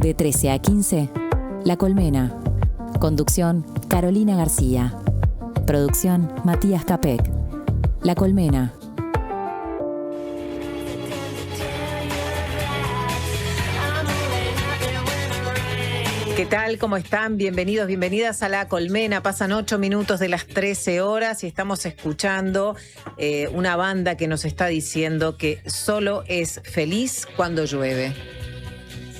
De 13 a 15, La Colmena. Conducción, Carolina García. Producción, Matías Capek. La Colmena. ¿Qué tal? ¿Cómo están? Bienvenidos, bienvenidas a La Colmena. Pasan 8 minutos de las 13 horas y estamos escuchando una banda que nos está diciendo que solo es feliz cuando llueve.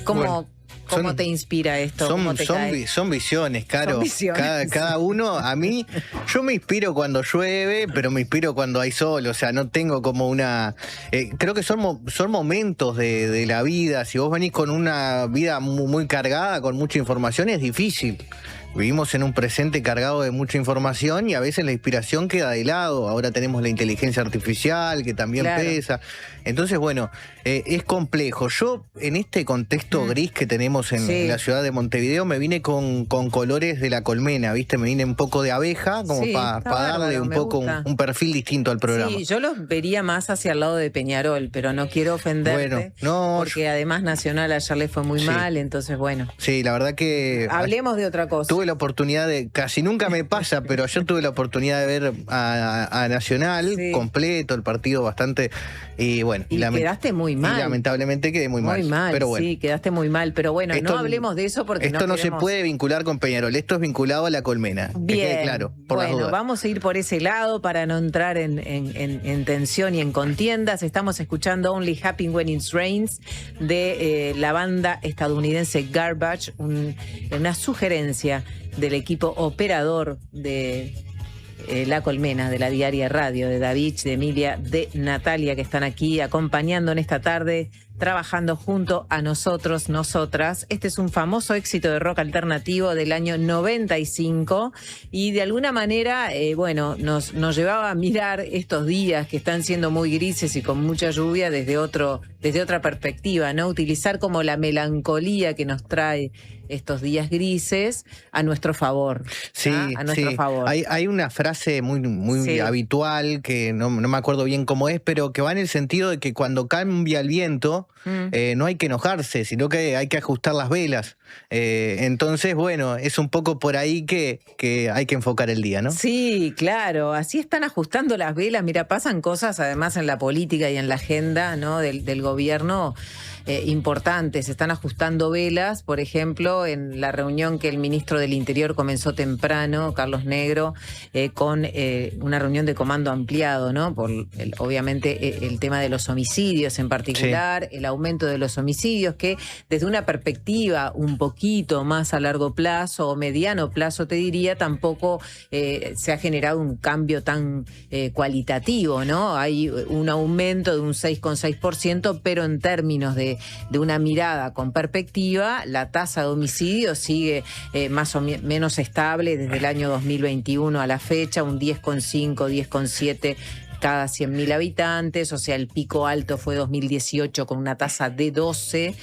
¿Cómo te inspira esto? Son visiones, Caro. Son visiones. Cada uno, a mí, yo me inspiro cuando llueve, pero me inspiro cuando hay sol. O sea, no tengo como una... creo que son momentos de la vida. Si vos venís con una vida muy cargada, con mucha información, es difícil. Vivimos en un presente cargado de mucha información y a veces la inspiración queda de lado. Ahora tenemos la inteligencia artificial que también pesa. Entonces, bueno, es complejo. Yo, en este contexto gris que tenemos en la ciudad de Montevideo, me vine con colores de La Colmena, ¿viste? Me vine un poco de abeja, como para darle un poco un perfil distinto al programa. Sí, yo los vería más hacia el lado de Peñarol, pero no quiero ofenderte, porque además Nacional ayer le fue muy mal, entonces bueno. Sí, la verdad que... Hablemos de otra cosa. Tuve la oportunidad de, casi nunca me pasa, pero yo tuve la oportunidad de ver a Nacional completo, el partido bastante... Y bueno, y quedaste muy mal. Y lamentablemente quedé muy mal. Pero bueno. Sí, quedaste muy mal. Pero bueno, no hablemos de eso porque esto no se puede vincular con Peñarol. Esto es vinculado a La Colmena. Bien. Que quede claro, por las dudas. Vamos a ir por ese lado para no entrar en tensión y en contiendas. Estamos escuchando Only Happy When It Rains de la banda estadounidense Garbage, una sugerencia del equipo operador de La Colmena, de la Diaria Radio, de David, de Emilia, de Natalia, que están aquí acompañando en esta tarde, trabajando junto a nosotros, nosotras. Este es un famoso éxito de rock alternativo del año 95 y de alguna manera, nos llevaba a mirar estos días que están siendo muy grises y con mucha lluvia desde otra perspectiva, ¿no? Utilizar como la melancolía que nos trae estos días grises a nuestro favor. Sí, a nuestro favor. Hay una frase muy habitual que no me acuerdo bien cómo es, pero que va en el sentido de que cuando cambia el viento no hay que enojarse, sino que hay que ajustar las velas. Entonces, bueno, es un poco por ahí que hay que enfocar el día, ¿no? Sí, claro, así están ajustando las velas. Mira, pasan cosas además en la política y en la agenda, ¿no? del gobierno importantes. Están ajustando velas, por ejemplo, en la reunión que el ministro del Interior comenzó temprano, Carlos Negro, con una reunión de comando ampliado, ¿no? Por obviamente el tema de los homicidios en particular, el aumento de los homicidios, que desde una perspectiva un poquito más a largo plazo o mediano plazo, te diría, tampoco se ha generado un cambio tan cualitativo, ¿no? Hay un aumento de un 6,6%, pero en términos de una mirada con perspectiva, la tasa de homicidio sigue más o menos estable desde el año 2021 a la fecha, un 10,5, 10,7 cada 100.000 habitantes, o sea, el pico alto fue 2018 con una tasa de 12.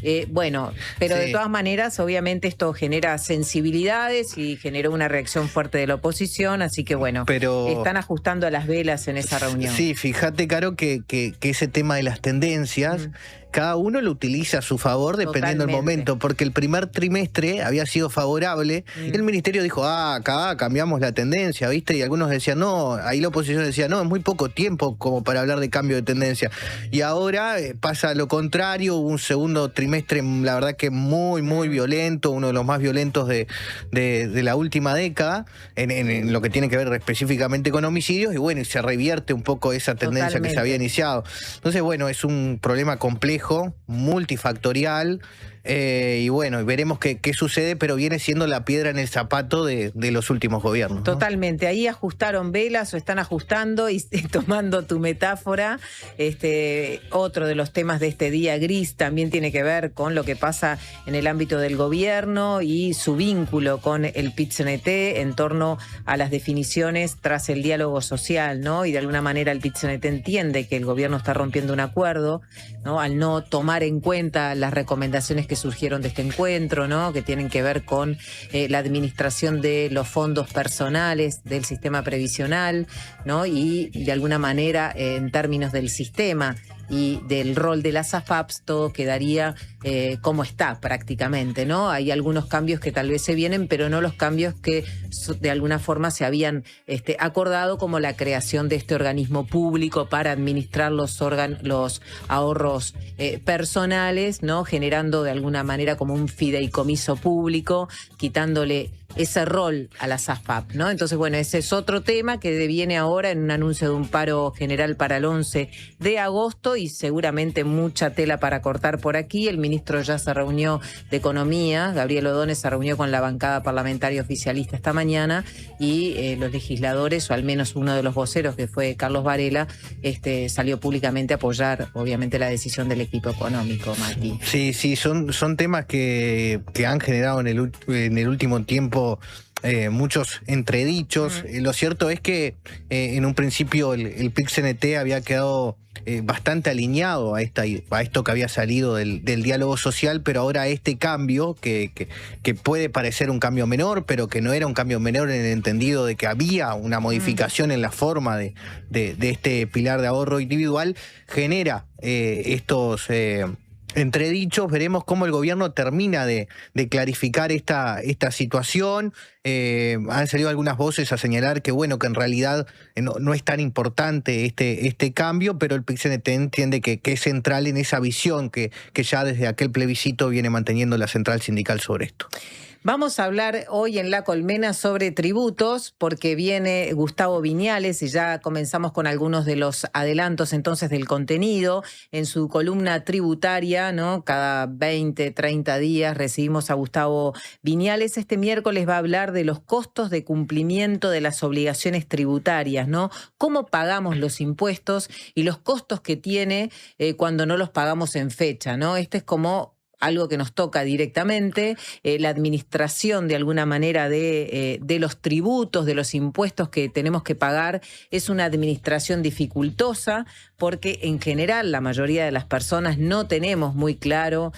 Pero de todas maneras, obviamente esto genera sensibilidades y generó una reacción fuerte de la oposición, así que están ajustando a las velas en esa reunión. Sí, fíjate, Caro, que ese tema de las tendencias... Cada uno lo utiliza a su favor dependiendo del momento, porque el primer trimestre había sido favorable y el ministerio dijo, acá cambiamos la tendencia, ¿viste? Y algunos decían, no, ahí la oposición decía, no, es muy poco tiempo como para hablar de cambio de tendencia. Y ahora pasa lo contrario, hubo un segundo trimestre, la verdad que muy violento, uno de los más violentos de la última década, en lo que tiene que ver específicamente con homicidios, y se revierte un poco esa tendencia que se había iniciado. Entonces, es un problema complejo, multifactorial, y veremos qué sucede, pero viene siendo la piedra en el zapato de los últimos gobiernos, ¿no? Totalmente, ahí ajustaron velas o están ajustando y tomando tu metáfora, otro de los temas de este día gris también tiene que ver con lo que pasa en el ámbito del gobierno y su vínculo con el PIT-CNT en torno a las definiciones tras el diálogo social, ¿no? Y de alguna manera el PIT-CNT entiende que el gobierno está rompiendo un acuerdo, ¿no? Al no tomar en cuenta las recomendaciones que surgieron de este encuentro, ¿no? Que tienen que ver con la administración de los fondos personales del sistema previsional, ¿no? Y de alguna manera en términos del sistema y del rol de las AFAPs, todo quedaría como está prácticamente, ¿no? Hay algunos cambios que tal vez se vienen, pero no los cambios que de alguna forma se habían acordado, como la creación de este organismo público para administrar los ahorros personales, ¿no? Generando de alguna manera como un fideicomiso público, quitándole ese rol a las AFAP, ¿no? Entonces, bueno, ese es otro tema que deviene ahora en un anuncio de un paro general para el 11 de agosto y seguramente mucha tela para cortar por aquí. El ministro ya se reunió de Economía, Gabriel Ordóñez se reunió con la bancada parlamentaria oficialista esta mañana y los legisladores, o al menos uno de los voceros, que fue Carlos Varela, salió públicamente a apoyar, obviamente, la decisión del equipo económico, Mati. Sí, son temas que han generado en el último tiempo muchos entredichos. Lo cierto es que en un principio el PIT-CNT había quedado bastante alineado a esto que había salido del diálogo social, pero ahora este cambio, que puede parecer un cambio menor, pero que no era un cambio menor en el entendido de que había una modificación en la forma de este pilar de ahorro individual, genera estos entredichos. Veremos cómo el gobierno termina de clarificar esta situación. Han salido algunas voces a señalar que bueno, que en realidad no es tan importante este cambio, pero el PIT-CNT entiende que es central en esa visión que ya desde aquel plebiscito viene manteniendo la central sindical sobre esto. Vamos a hablar hoy en La Colmena sobre tributos, porque viene Gustavo Viñales y ya comenzamos con algunos de los adelantos entonces del contenido. En su columna tributaria, ¿no? Cada 20, 30 días recibimos a Gustavo Viñales. Este miércoles va a hablar de los costos de cumplimiento de las obligaciones tributarias, ¿no? Cómo pagamos los impuestos y los costos que tiene cuando no los pagamos en fecha, ¿no? Este es como algo que nos toca directamente, la administración de alguna manera de los tributos, de los impuestos que tenemos que pagar, es una administración dificultosa porque en general la mayoría de las personas no tenemos muy claro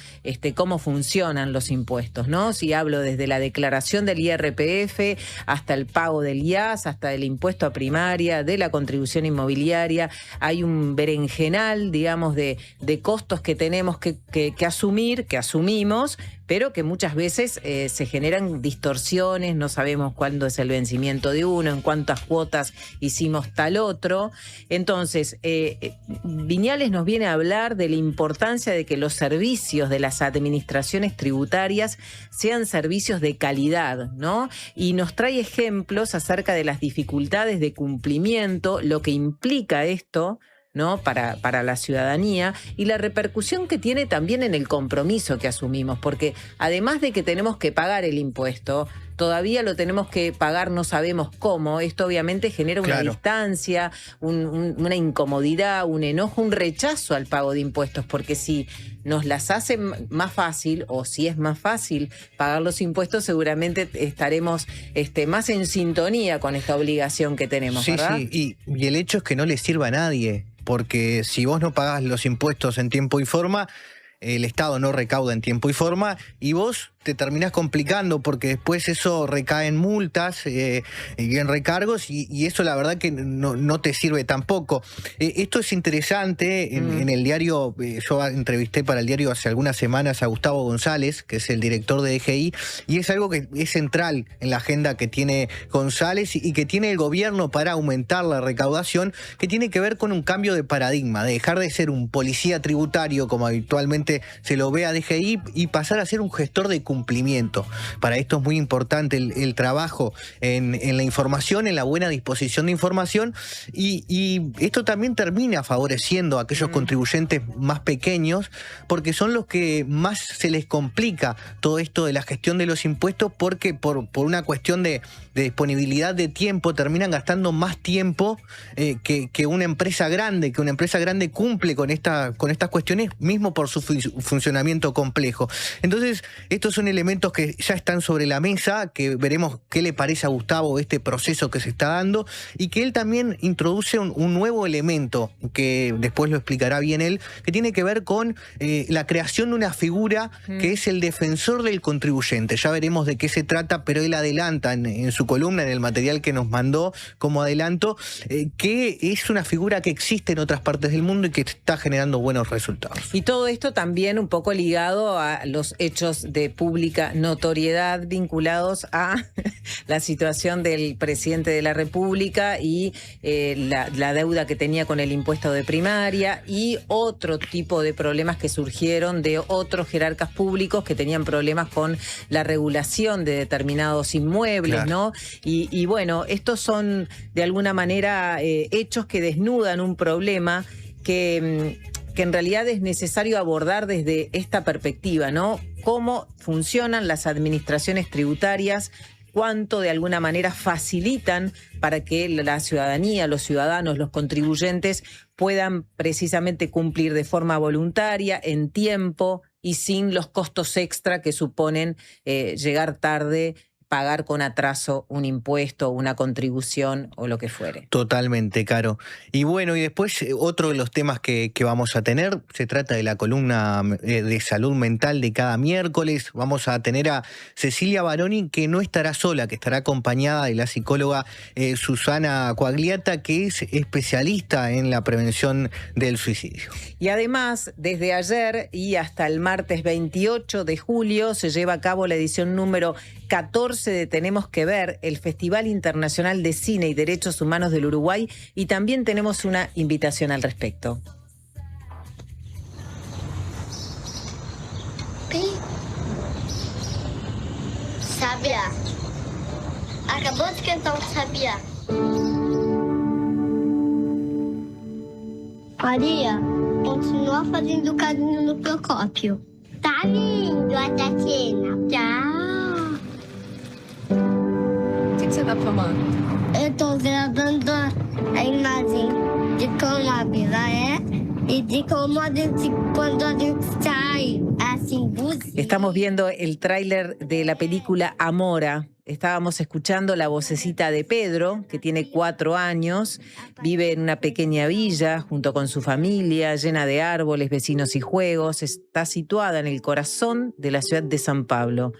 cómo funcionan los impuestos, ¿no? Si hablo desde la declaración del IRPF hasta el pago del IAS, hasta el impuesto a primaria, de la contribución inmobiliaria, hay un berenjenal, digamos, de costos que tenemos que asumir, que asumimos, pero que muchas veces se generan distorsiones, no sabemos cuándo es el vencimiento de uno, en cuántas cuotas hicimos tal otro. Entonces, Viñales nos viene a hablar de la importancia de que los servicios de las administraciones tributarias sean servicios de calidad, ¿no? Y nos trae ejemplos acerca de las dificultades de cumplimiento, lo que implica esto, ¿no? Para la ciudadanía y la repercusión que tiene también en el compromiso que asumimos, porque además de que tenemos que pagar el impuesto, todavía lo tenemos que pagar, no sabemos cómo. Esto obviamente genera una distancia, una incomodidad, un enojo, un rechazo al pago de impuestos, porque si nos las hace más fácil, o si es más fácil pagar los impuestos, seguramente estaremos más en sintonía con esta obligación que tenemos, ¿verdad? Sí, y el hecho es que no le sirva a nadie, porque si vos no pagás los impuestos en tiempo y forma, el Estado no recauda en tiempo y forma y vos te terminás complicando porque después eso recae en multas y en recargos y eso la verdad que no te sirve tampoco. Esto es interesante, en el diario, yo entrevisté para el diario hace algunas semanas a Gustavo González, que es el director de DGI, y es algo que es central en la agenda que tiene González y que tiene el gobierno para aumentar la recaudación, que tiene que ver con un cambio de paradigma, de dejar de ser un policía tributario como habitualmente se lo ve a DGI y pasar a ser un gestor de cumplimiento. Para esto es muy importante el trabajo en la información, en la buena disposición de información y esto también termina favoreciendo a aquellos contribuyentes más pequeños porque son los que más se les complica todo esto de la gestión de los impuestos porque por una cuestión de disponibilidad de tiempo terminan gastando más tiempo que una empresa grande, cumple con estas cuestiones mismo por su funcionamiento complejo. Entonces, estos son elementos que ya están sobre la mesa, que veremos qué le parece a Gustavo este proceso que se está dando y que él también introduce un nuevo elemento, que después lo explicará bien él, que tiene que ver con la creación de una figura que es el defensor del contribuyente. Ya veremos de qué se trata, pero él adelanta en su su columna, en el material que nos mandó como adelanto, que es una figura que existe en otras partes del mundo y que está generando buenos resultados. Y todo esto también un poco ligado a los hechos de pública notoriedad vinculados a la situación del presidente de la República y la deuda que tenía con el impuesto de primaria y otro tipo de problemas que surgieron de otros jerarcas públicos que tenían problemas con la regulación de determinados inmuebles, claro, ¿no? Y bueno, estos son de alguna manera hechos que desnudan un problema que en realidad es necesario abordar desde esta perspectiva, ¿no? Cómo funcionan las administraciones tributarias, cuánto de alguna manera facilitan para que la ciudadanía, los ciudadanos, los contribuyentes puedan precisamente cumplir de forma voluntaria, en tiempo y sin los costos extra que suponen llegar tarde, pagar con atraso un impuesto, una contribución o lo que fuere. Totalmente, Caro. Y bueno, y después otro de los temas que vamos a tener, se trata de la columna de salud mental de cada miércoles. Vamos a tener a Cecilia Baroni, que no estará sola, que estará acompañada de la psicóloga Susana Coagliata, que es especialista en la prevención del suicidio. Y además, desde ayer y hasta el martes 28 de julio se lleva a cabo la edición número 14 de Tenemos que Ver, el Festival Internacional de Cine y Derechos Humanos del Uruguay, y también tenemos una invitación al respecto. Sabia, acabou de cantar um Sabia. Maria, continua fazendo carinho no Procópio. Tá lindo, a Tatiana. Tchau. O que você está falando? Eu tô gravando a imagem de como a vida é e de como a gente, quando a gente sai, assim, busca. Estamos viendo el tráiler de la película Amora. Estábamos escuchando la vocecita de Pedro, que tiene 4 años, vive en una pequeña villa junto con su familia, llena de árboles, vecinos y juegos. Está situada en el corazón de la ciudad de San Pablo,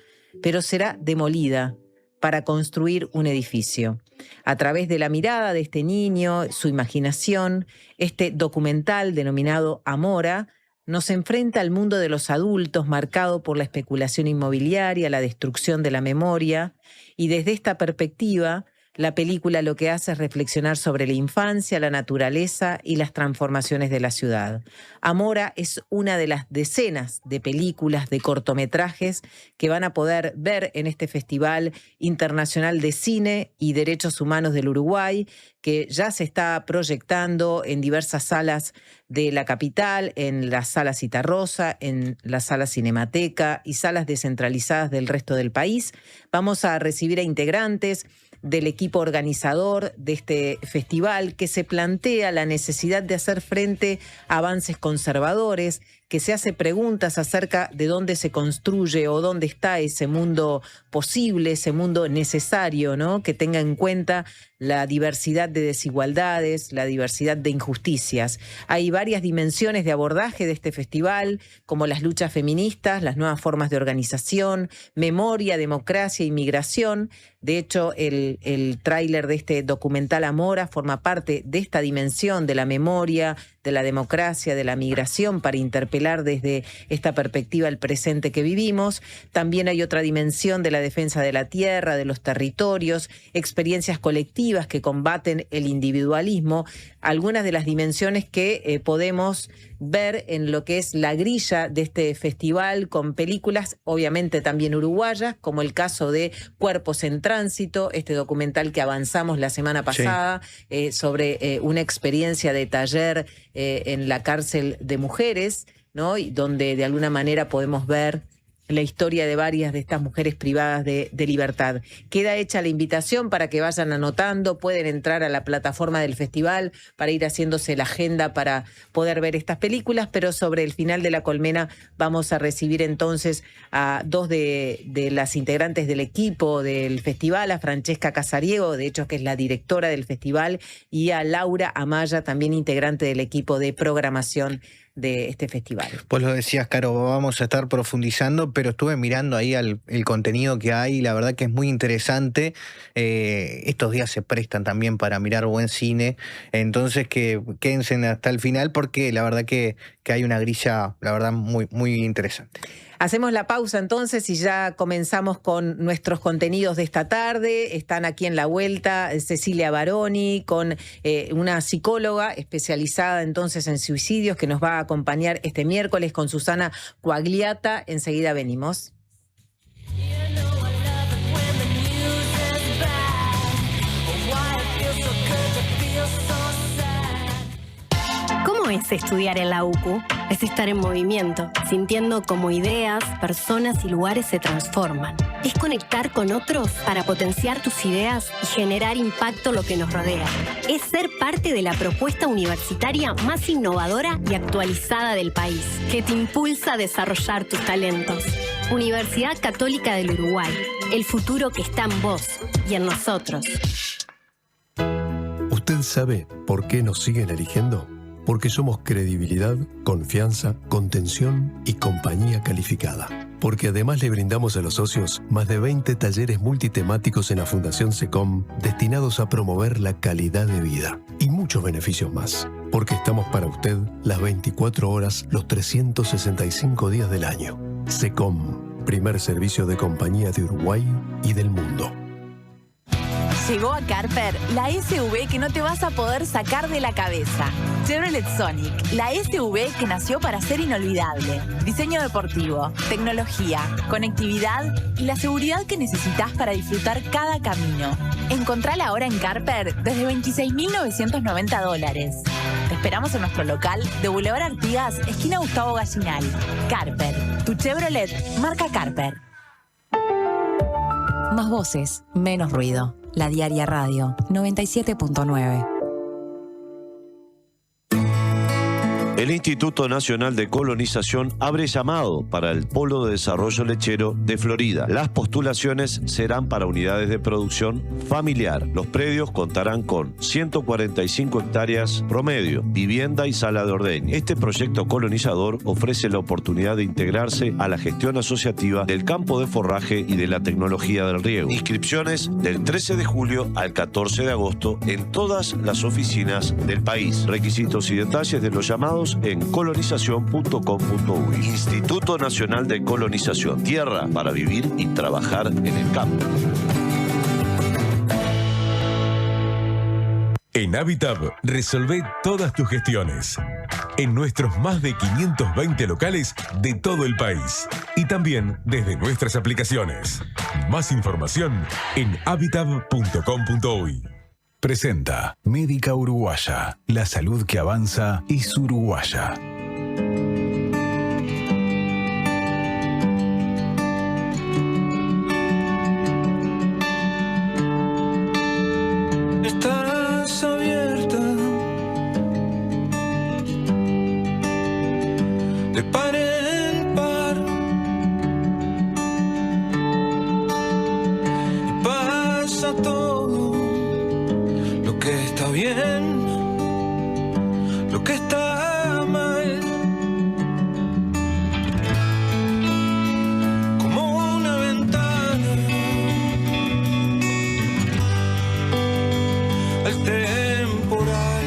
pero será demolida para construir un edificio. A través de la mirada de este niño, su imaginación, este documental denominado Amora nos enfrenta al mundo de los adultos marcado por la especulación inmobiliaria, la destrucción de la memoria, y desde esta perspectiva, la película lo que hace es reflexionar sobre la infancia, la naturaleza y las transformaciones de la ciudad. Amora es una de las decenas de películas, de cortometrajes que van a poder ver en este Festival Internacional de Cine y Derechos Humanos del Uruguay, que ya se está proyectando en diversas salas de la capital, en la Sala Citarrosa, en la Sala Cinemateca y salas descentralizadas del resto del país. Vamos a recibir a integrantes del equipo organizador de este festival, que se plantea la necesidad de hacer frente a avances conservadores, que se hace preguntas acerca de dónde se construye o dónde está ese mundo posible, ese mundo necesario, ¿no? Que tenga en cuenta la diversidad de desigualdades, la diversidad de injusticias. Hay varias dimensiones de abordaje de este festival, como las luchas feministas, las nuevas formas de organización, memoria, democracia y migración. De hecho, el tráiler de este documental Amora forma parte de esta dimensión de la memoria, de la democracia, de la migración, para interpelar desde esta perspectiva el presente que vivimos. También hay otra dimensión de la defensa de la tierra, de los territorios, experiencias colectivas que combaten el individualismo, algunas de las dimensiones que podemos ver en lo que es la grilla de este festival, con películas obviamente también uruguayas, como el caso de Cuerpos en Tránsito, este documental que avanzamos la semana pasada, sí, sobre una experiencia de taller en la cárcel de mujeres, ¿no? Y donde de alguna manera podemos ver la historia de varias de estas mujeres privadas de libertad. Queda hecha la invitación para que vayan anotando, pueden entrar a la plataforma del festival para ir haciéndose la agenda para poder ver estas películas, pero sobre el final de la colmena vamos a recibir entonces a 2 de las integrantes del equipo del festival, a Francesca Casariego, de hecho que es la directora del festival, y a Laura Amaya, también integrante del equipo de programación de este festival. Pues lo decías, Caro, vamos a estar profundizando, pero estuve mirando ahí el contenido que hay, la verdad que es muy interesante. Estos días se prestan también para mirar buen cine, entonces que quédense hasta el final porque la verdad que hay una grilla, la verdad, muy, muy interesante. Hacemos la pausa entonces y ya comenzamos con nuestros contenidos de esta tarde. Están aquí en la vuelta Cecilia Baroni con una psicóloga especializada entonces en suicidios que nos va a acompañar este miércoles con Susana Quagliata. Enseguida venimos. ¿Cómo es estudiar en la UCU? Es estar en movimiento, sintiendo cómo ideas, personas y lugares se transforman. Es conectar con otros para potenciar tus ideas y generar impacto en lo que nos rodea. Es ser parte de la propuesta universitaria más innovadora y actualizada del país, que te impulsa a desarrollar tus talentos. Universidad Católica del Uruguay, el futuro que está en vos y en nosotros. ¿Usted sabe por qué nos siguen eligiendo? Porque somos credibilidad, confianza, contención y compañía calificada. Porque además le brindamos a los socios más de 20 talleres multitemáticos en la Fundación SECOM destinados a promover la calidad de vida y muchos beneficios más. Porque estamos para usted las 24 horas, los 365 días del año. SECOM, primer servicio de compañía de Uruguay y del mundo. Llegó a Carper la SUV que no te vas a poder sacar de la cabeza. Chevrolet Sonic, la SUV que nació para ser inolvidable. Diseño deportivo, tecnología, conectividad y la seguridad que necesitas para disfrutar cada camino. Encontrala ahora en Carper desde $26.990. Te esperamos en nuestro local de Boulevard Artigas, esquina Gustavo Gallinal. Carper, tu Chevrolet marca Carper. Más voces, menos ruido. La Diaria Radio 97.9. El Instituto Nacional de Colonización abre llamado para el Polo de Desarrollo Lechero de Florida. Las postulaciones serán para unidades de producción familiar. Los predios contarán con 145 hectáreas promedio, vivienda y sala de ordeño. Este proyecto colonizador ofrece la oportunidad de integrarse a la gestión asociativa del campo de forraje y de la tecnología del riego. Inscripciones del 13 de julio al 14 de agosto en todas las oficinas del país. Requisitos y detalles de los llamados en colonización.com.uy. Instituto Nacional de Colonización. Tierra para vivir y trabajar en el campo. En Habitat resolvé todas tus gestiones. En nuestros más de 520 locales de todo el país. Y también desde nuestras aplicaciones. Más información en habitat.com.uy. Presenta Médica Uruguaya. La salud que avanza es uruguaya. Estás abierta de par en par y pasa todo. Lo que está bien, lo que está mal, como una ventana al temporal.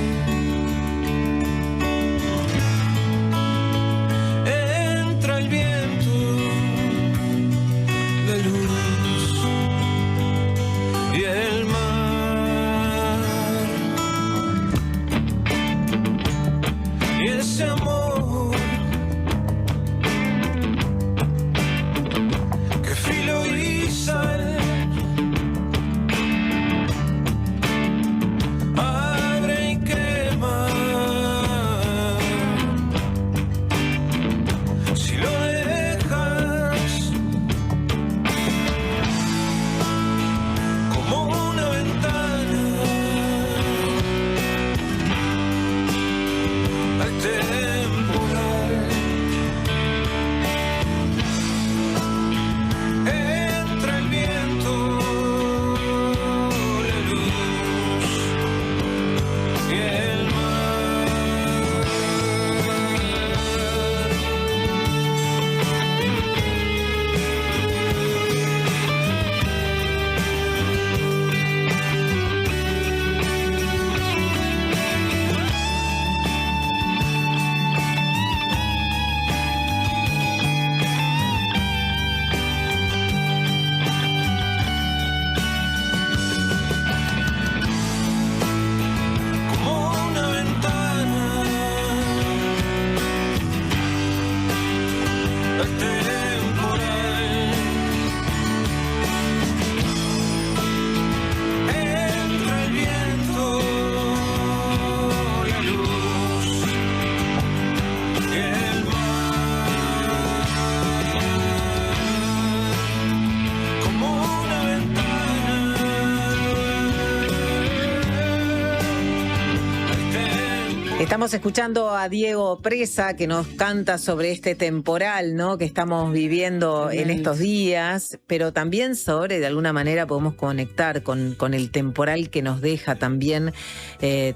Estamos escuchando a Diego Presa, que nos canta sobre este temporal, ¿no?, que estamos viviendo en estos días, pero también sobre, de alguna manera, podemos conectar con el temporal que nos deja también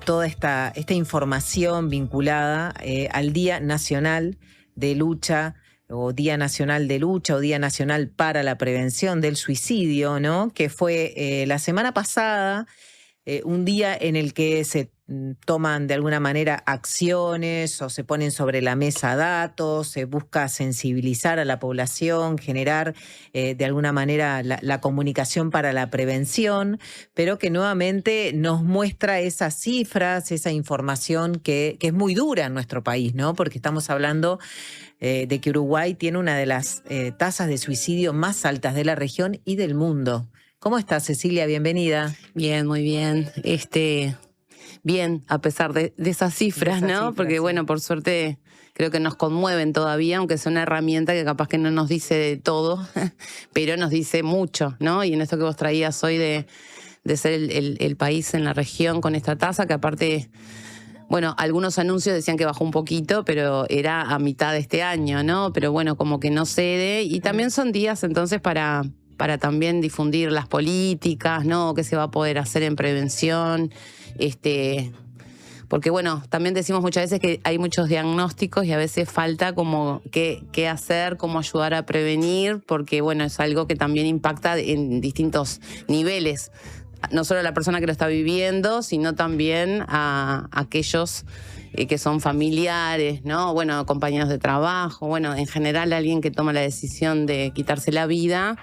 toda esta información vinculada al Día Nacional de Lucha, o Día Nacional de Lucha, o Día Nacional para la Prevención del Suicidio, ¿no?, que fue la semana pasada, un día en el que se toman de alguna manera acciones o se ponen sobre la mesa datos, se busca sensibilizar a la población, generar de alguna manera la comunicación para la prevención, pero que nuevamente nos muestra esas cifras, esa información que es muy dura en nuestro país, ¿no? Porque estamos hablando de que Uruguay tiene una de las tasas de suicidio más altas de la región y del mundo. ¿Cómo estás, Cecilia? Bienvenida. Bien, muy bien. Bien, a pesar de esas cifras, ¿no? Porque, sí, bueno, por suerte creo que nos conmueven todavía, aunque sea una herramienta que capaz que no nos dice de todo, pero nos dice mucho, ¿no? Y en esto que vos traías hoy de ser el país en la región con esta tasa, que aparte, bueno, algunos anuncios decían que bajó un poquito, pero era a mitad de este año, ¿no? Pero bueno, como que no cede. Y también son días entonces para también difundir las políticas, ¿no? ¿Qué se va a poder hacer en prevención? Porque bueno, también decimos muchas veces que hay muchos diagnósticos y a veces falta como qué hacer, cómo ayudar a prevenir, porque bueno, es algo que también impacta en distintos niveles. No solo a la persona que lo está viviendo, sino también a aquellos que son familiares, ¿no? Bueno, compañeros de trabajo, bueno, en general alguien que toma la decisión de quitarse la vida,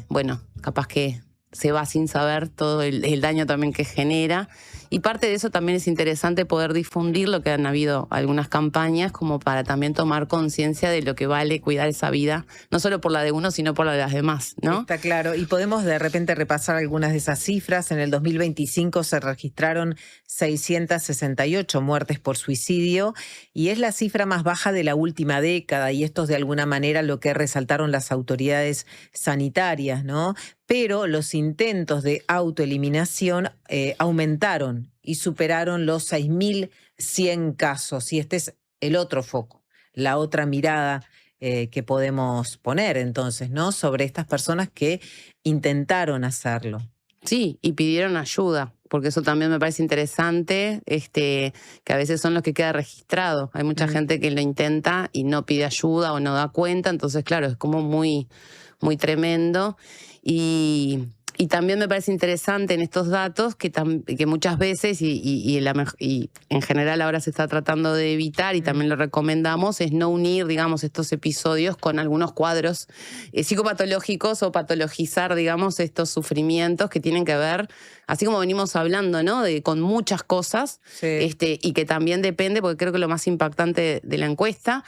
bueno, capaz que se va sin saber todo el daño también que genera. Y parte de eso también es interesante poder difundir, lo que han habido algunas campañas como para también tomar conciencia de lo que vale cuidar esa vida, no solo por la de uno, sino por la de las demás, ¿no? Está claro. Y podemos de repente repasar algunas de esas cifras. En el 2025 se registraron 668 muertes por suicidio y es la cifra más baja de la última década, y esto es de alguna manera lo que resaltaron las autoridades sanitarias, ¿no? Pero los intentos de autoeliminación aumentaron y superaron los 6.100 casos. Y este es el otro foco, la otra mirada que podemos poner entonces, ¿no?, sobre estas personas que intentaron hacerlo. Sí, y pidieron ayuda, porque eso también me parece interesante, que a veces son los que queda registrado. Hay mucha gente que lo intenta y no pide ayuda o no da cuenta, entonces claro, es como muy, muy tremendo. Y también me parece interesante en estos datos que muchas veces, y en general ahora se está tratando de evitar, y también lo recomendamos, es no unir, digamos, estos episodios con algunos cuadros psicopatológicos o patologizar, digamos, estos sufrimientos que tienen que ver, así como venimos hablando, ¿no?, con muchas cosas, sí, y que también depende, porque creo que lo más impactante de la encuesta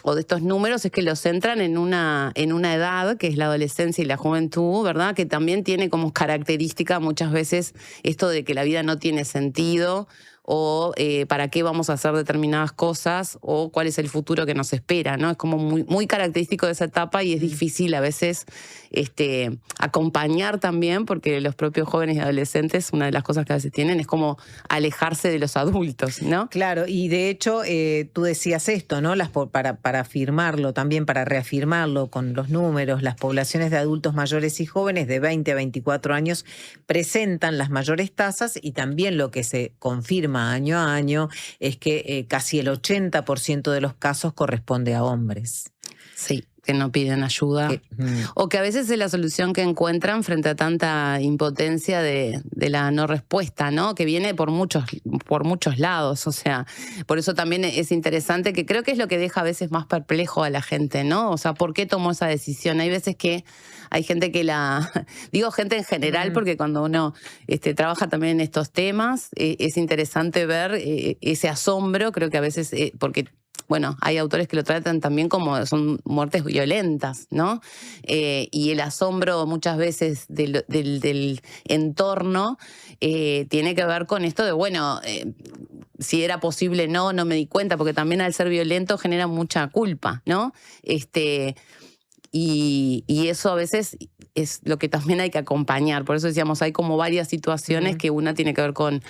o de estos números es que los centran en una edad que es la adolescencia y la juventud, ¿verdad?, que también tiene como característica muchas veces esto de que la vida no tiene sentido, o para qué vamos a hacer determinadas cosas, o cuál es el futuro que nos espera, ¿no? Es como muy, muy característico de esa etapa y es difícil a veces acompañar también, porque los propios jóvenes y adolescentes, una de las cosas que a veces tienen es como alejarse de los adultos, ¿no? Claro, y de hecho tú decías esto, ¿no? Para afirmarlo también, para reafirmarlo con los números, las poblaciones de adultos mayores y jóvenes de 20 a 24 años presentan las mayores tasas, y también lo que se confirma año a año es que casi el 80% de los casos corresponde a hombres. Sí, que no piden ayuda. O que a veces es la solución que encuentran frente a tanta impotencia de la no respuesta, ¿no? Que viene por muchos lados. O sea, por eso también es interesante, que creo que es lo que deja a veces más perplejo a la gente, ¿no? O sea, ¿por qué tomó esa decisión? Hay veces que hay gente que digo gente en general, porque cuando uno trabaja también en estos temas, es interesante ver ese asombro, creo que a veces, porque bueno, hay autores que lo tratan también como son muertes violentas, ¿no? Y el asombro muchas veces del entorno tiene que ver con esto de, bueno, si era posible no me di cuenta, porque también al ser violento genera mucha culpa, ¿no? Y eso a veces es lo que también hay que acompañar. Por eso decíamos, hay como varias situaciones que una tiene que ver con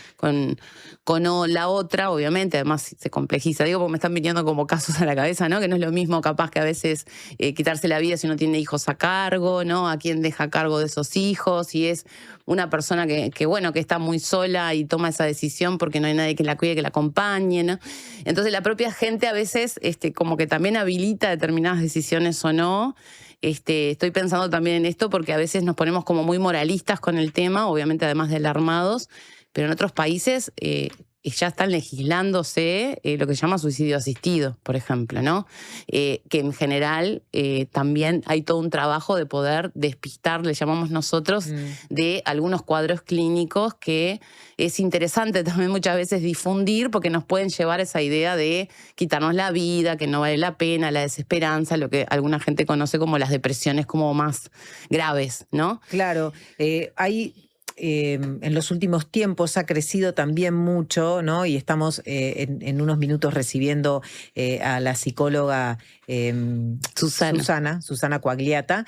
la otra, obviamente, además se complejiza. Digo, porque me están viniendo como casos a la cabeza, ¿no? Que no es lo mismo capaz que a veces quitarse la vida si uno tiene hijos a cargo, ¿no? A quién deja a cargo de esos hijos, si es una persona que bueno, que está muy sola y toma esa decisión porque no hay nadie que la cuide, que la acompañe, ¿no? Entonces la propia gente a veces como que también habilita determinadas decisiones o no. Estoy pensando también en esto porque a veces nos ponemos como muy moralistas con el tema, obviamente además de alarmados, pero en otros países ya están legislándose lo que se llama suicidio asistido, por ejemplo, ¿no? Que en general también hay todo un trabajo de poder despistar, le llamamos nosotros, de algunos cuadros clínicos que es interesante también muchas veces difundir porque nos pueden llevar a esa idea de quitarnos la vida, que no vale la pena, la desesperanza, lo que alguna gente conoce como las depresiones como más graves, ¿no? Claro, hay... en los últimos tiempos ha crecido también mucho, ¿no? Y estamos en unos minutos recibiendo a la psicóloga Susana Quagliata.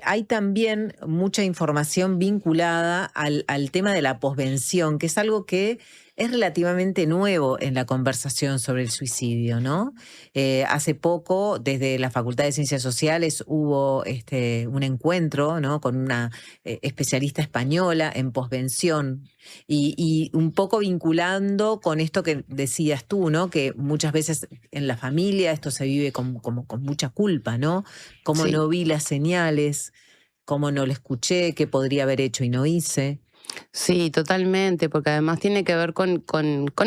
Hay también mucha información vinculada al tema de la posvención, que es algo que es relativamente nuevo en la conversación sobre el suicidio, ¿no? Hace poco, desde la Facultad de Ciencias Sociales, hubo un encuentro, ¿no? Con una especialista española en posvención y un poco vinculando con esto que decías tú, ¿no? Que muchas veces en la familia esto se vive con mucha culpa, ¿no? Cómo no vi las señales, cómo no lo escuché, qué podría haber hecho y no hice. Sí, totalmente, porque además tiene que ver con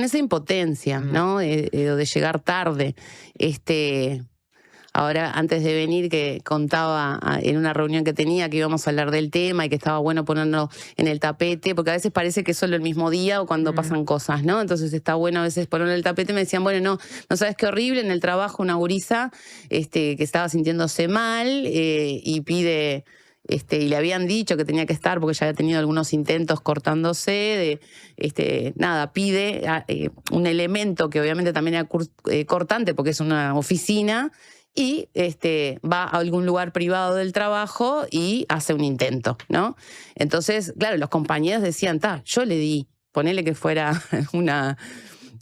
esa impotencia, ¿no? De llegar tarde. Ahora, antes de venir, que contaba en una reunión que tenía que íbamos a hablar del tema y que estaba bueno ponerlo en el tapete, porque a veces parece que es solo el mismo día o cuando pasan cosas, ¿no? Entonces está bueno a veces ponerlo en el tapete. Me decían, bueno, no sabes qué horrible, en el trabajo una gurisa que estaba sintiéndose mal y pide... y le habían dicho que tenía que estar porque ya había tenido algunos intentos cortándose, pide un elemento que obviamente también era cortante porque es una oficina y va a algún lugar privado del trabajo y hace un intento, ¿no? Entonces, claro, los compañeros decían, yo le di, ponele que fuera una...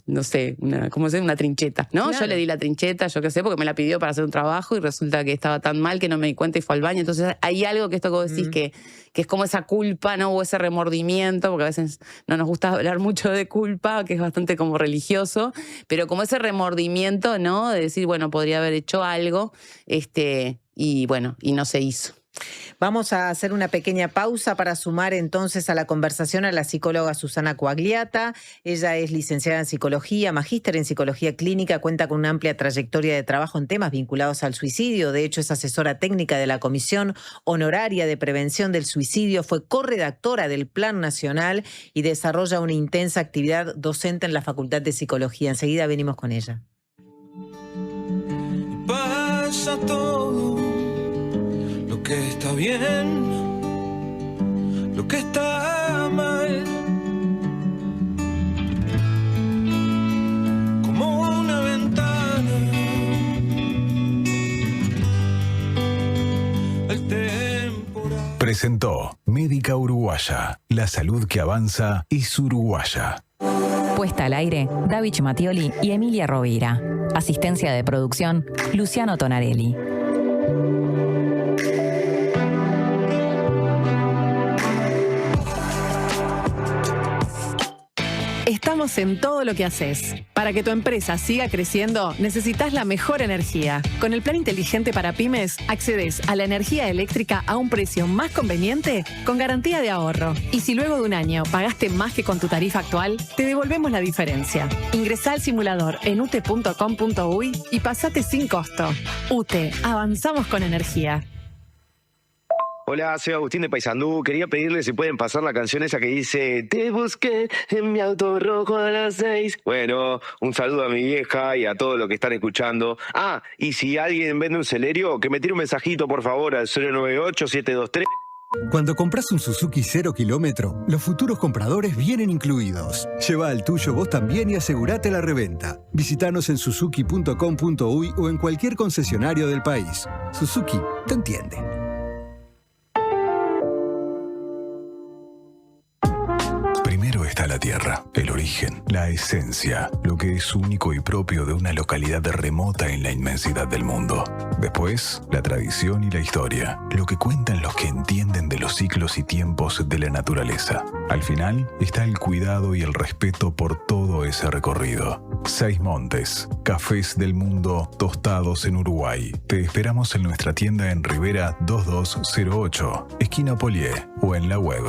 no sé, una trincheta, ¿no? Claro. Yo le di la trincheta, yo qué sé, porque me la pidió para hacer un trabajo y resulta que estaba tan mal que no me di cuenta y fue al baño. Entonces hay algo que esto que vos decís que es como esa culpa, ¿no? O ese remordimiento, porque a veces no nos gusta hablar mucho de culpa, que es bastante como religioso, pero como ese remordimiento, ¿no? De decir, bueno, podría haber hecho algo, y bueno, y no se hizo. Vamos a hacer una pequeña pausa para sumar entonces a la conversación a la psicóloga Susana Quagliata. Ella es licenciada en psicología, magíster en psicología clínica, cuenta con una amplia trayectoria de trabajo en temas vinculados al suicidio. De hecho, es asesora técnica de la Comisión Honoraria de Prevención del Suicidio, fue corredactora del Plan Nacional y desarrolla una intensa actividad docente en la Facultad de Psicología. Enseguida venimos con ella. Pasa todo. Lo que está bien, lo que está mal, como una ventana al temporal. Presentó Médica Uruguaya. La salud que avanza es uruguaya. Puesta al aire, David Mattioli y Emilia Rovira. Asistencia de producción, Luciano Tonarelli. Estamos en todo lo que haces. Para que tu empresa siga creciendo, necesitas la mejor energía. Con el plan inteligente para pymes, accedes a la energía eléctrica a un precio más conveniente con garantía de ahorro. Y si luego de un año pagaste más que con tu tarifa actual, te devolvemos la diferencia. Ingresá al simulador en ute.com.uy y pasate sin costo. UTE, avanzamos con energía. Hola, soy Agustín de Paysandú. Quería pedirle si pueden pasar la canción esa que dice te busqué en mi auto rojo a las 6. Bueno, un saludo a mi vieja y a todos los que están escuchando. Ah, y si alguien vende un Celerio, que me tire un mensajito, por favor, al 098-723. Cuando compras un Suzuki 0 kilómetro, los futuros compradores vienen incluidos. Lleva al tuyo vos también y asegurate la reventa. Visítanos en suzuki.com.uy o en cualquier concesionario del país. Suzuki te entiende. Primero está la tierra, el origen, la esencia, lo que es único y propio de una localidad remota en la inmensidad del mundo. Después, la tradición y la historia, lo que cuentan los que entienden de los ciclos y tiempos de la naturaleza. Al final está el cuidado y el respeto por todo ese recorrido. 6 Montes, cafés del mundo tostados en Uruguay. Te esperamos en nuestra tienda en Rivera 2208, esquina Polié, o en la web.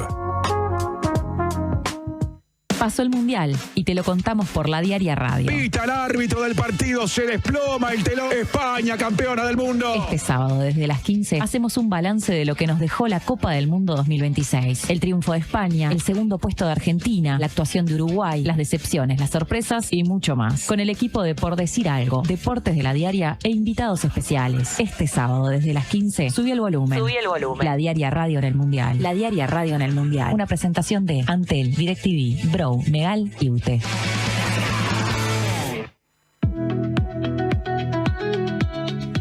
Pasó el Mundial y te lo contamos por La Diaria Radio. Pita el árbitro del partido, se desploma el telón. España, campeona del mundo. Este sábado, desde las 15, hacemos un balance de lo que nos dejó la Copa del Mundo 2026. El triunfo de España, el segundo puesto de Argentina, la actuación de Uruguay, las decepciones, las sorpresas y mucho más. Con el equipo de Por Decir Algo, Deportes de La Diaria e invitados especiales. Este sábado, desde las 15, subí el volumen. La Diaria Radio en el Mundial. La Diaria Radio en el Mundial. Una presentación de Antel, DirecTV, Bro, Megal y UTE.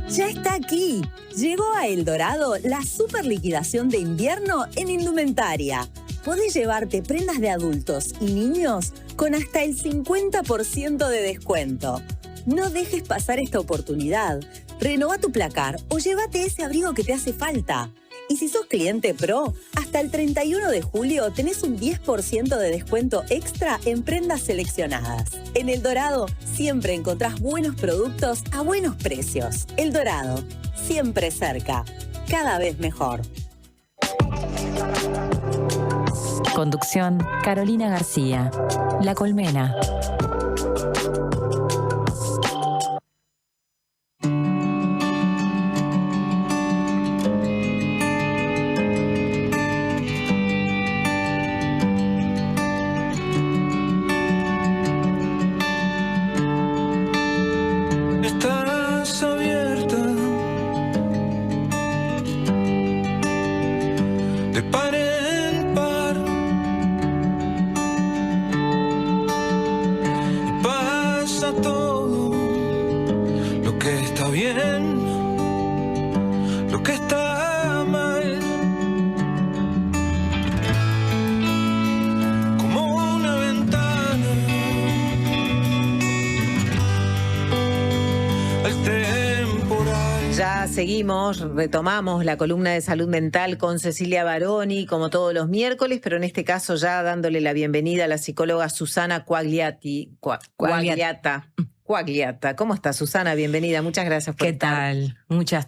Ya está aquí. Llegó a El Dorado la super liquidación de invierno en indumentaria. Podés llevarte prendas de adultos y niños con hasta el 50% de descuento. No dejes pasar esta oportunidad. Renová tu placar o llévate ese abrigo que te hace falta. Y si sos cliente Pro, hasta el 31 de julio tenés un 10% de descuento extra en prendas seleccionadas. En El Dorado siempre encontrás buenos productos a buenos precios. El Dorado, siempre cerca, cada vez mejor. Conducción, Carolina García. La Colmena. Estás abierta de par en par y pasa todo lo que está bien, lo que está mal, como una ventana al temporal. Ya seguimos, retomamos la columna de salud mental con Cecilia Baroni, como todos los miércoles, pero en este caso ya dándole la bienvenida a la psicóloga Susana Quagliata. ¿Cómo está, Susana? Bienvenida, muchas gracias por estar. ¿Qué tal?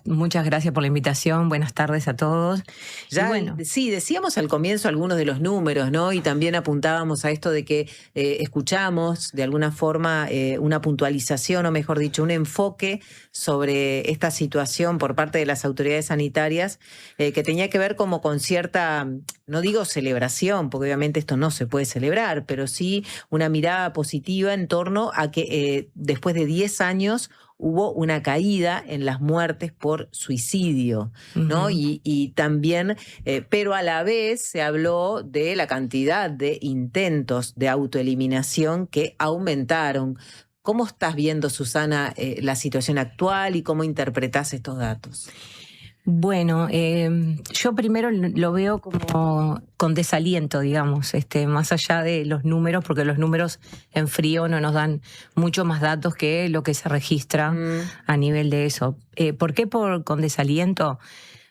Muchas gracias por la invitación, buenas tardes a todos. Ya, bueno, sí, decíamos al comienzo algunos de los números, ¿no? Y también apuntábamos a esto de que escuchamos de alguna forma una puntualización, o mejor dicho, un enfoque sobre esta situación por parte de las autoridades sanitarias que tenía que ver como con cierta, no digo celebración, porque obviamente esto no se puede celebrar, pero sí una mirada positiva en torno a que después de 10 años hubo una caída en las muertes por suicidio, ¿no? Y también, pero a la vez se habló de la cantidad de intentos de autoeliminación que aumentaron. ¿Cómo estás viendo, Susana, la situación actual y cómo interpretás estos datos? Bueno, yo primero lo veo como con desaliento, digamos, más allá de los números, porque los números en frío no nos dan mucho más datos que lo que se registra a nivel de eso. ¿Por qué con desaliento?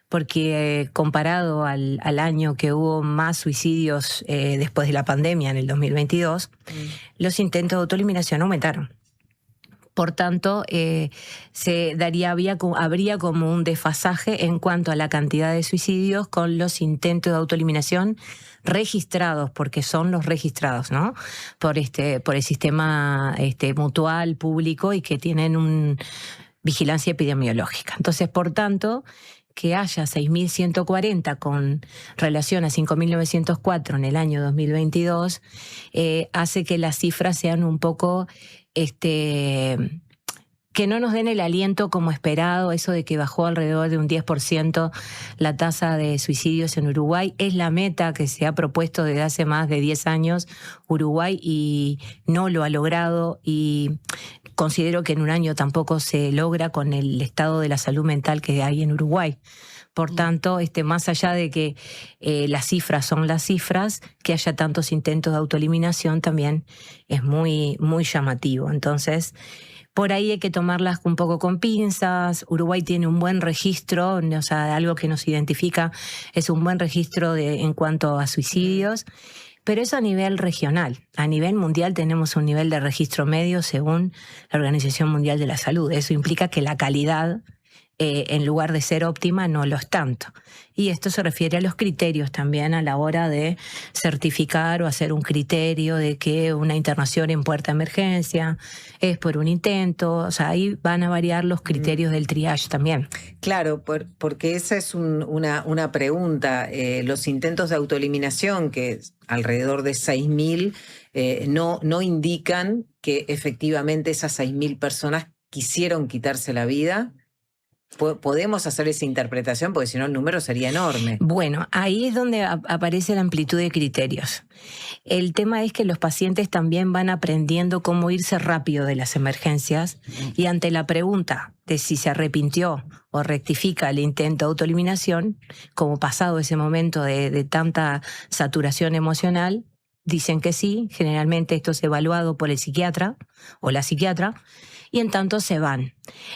Porque comparado al año que hubo más suicidios después de la pandemia, en el 2022, los intentos de autoeliminación aumentaron. Por tanto, habría como un desfasaje en cuanto a la cantidad de suicidios con los intentos de autoeliminación registrados, porque son los registrados, ¿no? Por el sistema mutual público y que tienen una vigilancia epidemiológica. Entonces, por tanto, que haya 6.140 con relación a 5.904 en el año 2022 hace que las cifras sean un poco que no nos den el aliento como esperado. Eso de que bajó alrededor de un 10% la tasa de suicidios en Uruguay. Es la meta que se ha propuesto desde hace más de 10 años Uruguay y no lo ha logrado, y considero que en un año tampoco se logra con el estado de la salud mental que hay en Uruguay. Por tanto, más allá de que las cifras son las cifras, que haya tantos intentos de autoeliminación también es muy, muy llamativo. Entonces, por ahí hay que tomarlas un poco con pinzas. Uruguay tiene un buen registro, o sea, algo que nos identifica es un buen registro en cuanto a suicidios, pero eso a nivel regional. A nivel mundial tenemos un nivel de registro medio según la Organización Mundial de la Salud. Eso implica que la calidad, en lugar de ser óptima, no lo es tanto. Y esto se refiere a los criterios también a la hora de certificar o hacer un criterio de que una internación en puerta de emergencia es por un intento. O sea, ahí van a variar los criterios del triage también. Claro, porque esa es una pregunta. Los intentos de autoeliminación, que alrededor de 6.000, no indican que efectivamente esas 6.000 personas quisieron quitarse la vida. ¿Podemos hacer esa interpretación? Porque si no el número sería enorme. Bueno, ahí es donde aparece la amplitud de criterios. El tema es que los pacientes también van aprendiendo cómo irse rápido de las emergencias, y ante la pregunta de si se arrepintió o rectifica el intento de autoeliminación, como pasado ese momento de tanta saturación emocional, dicen que sí. Generalmente esto es evaluado por el psiquiatra o la psiquiatra, y en tanto se van.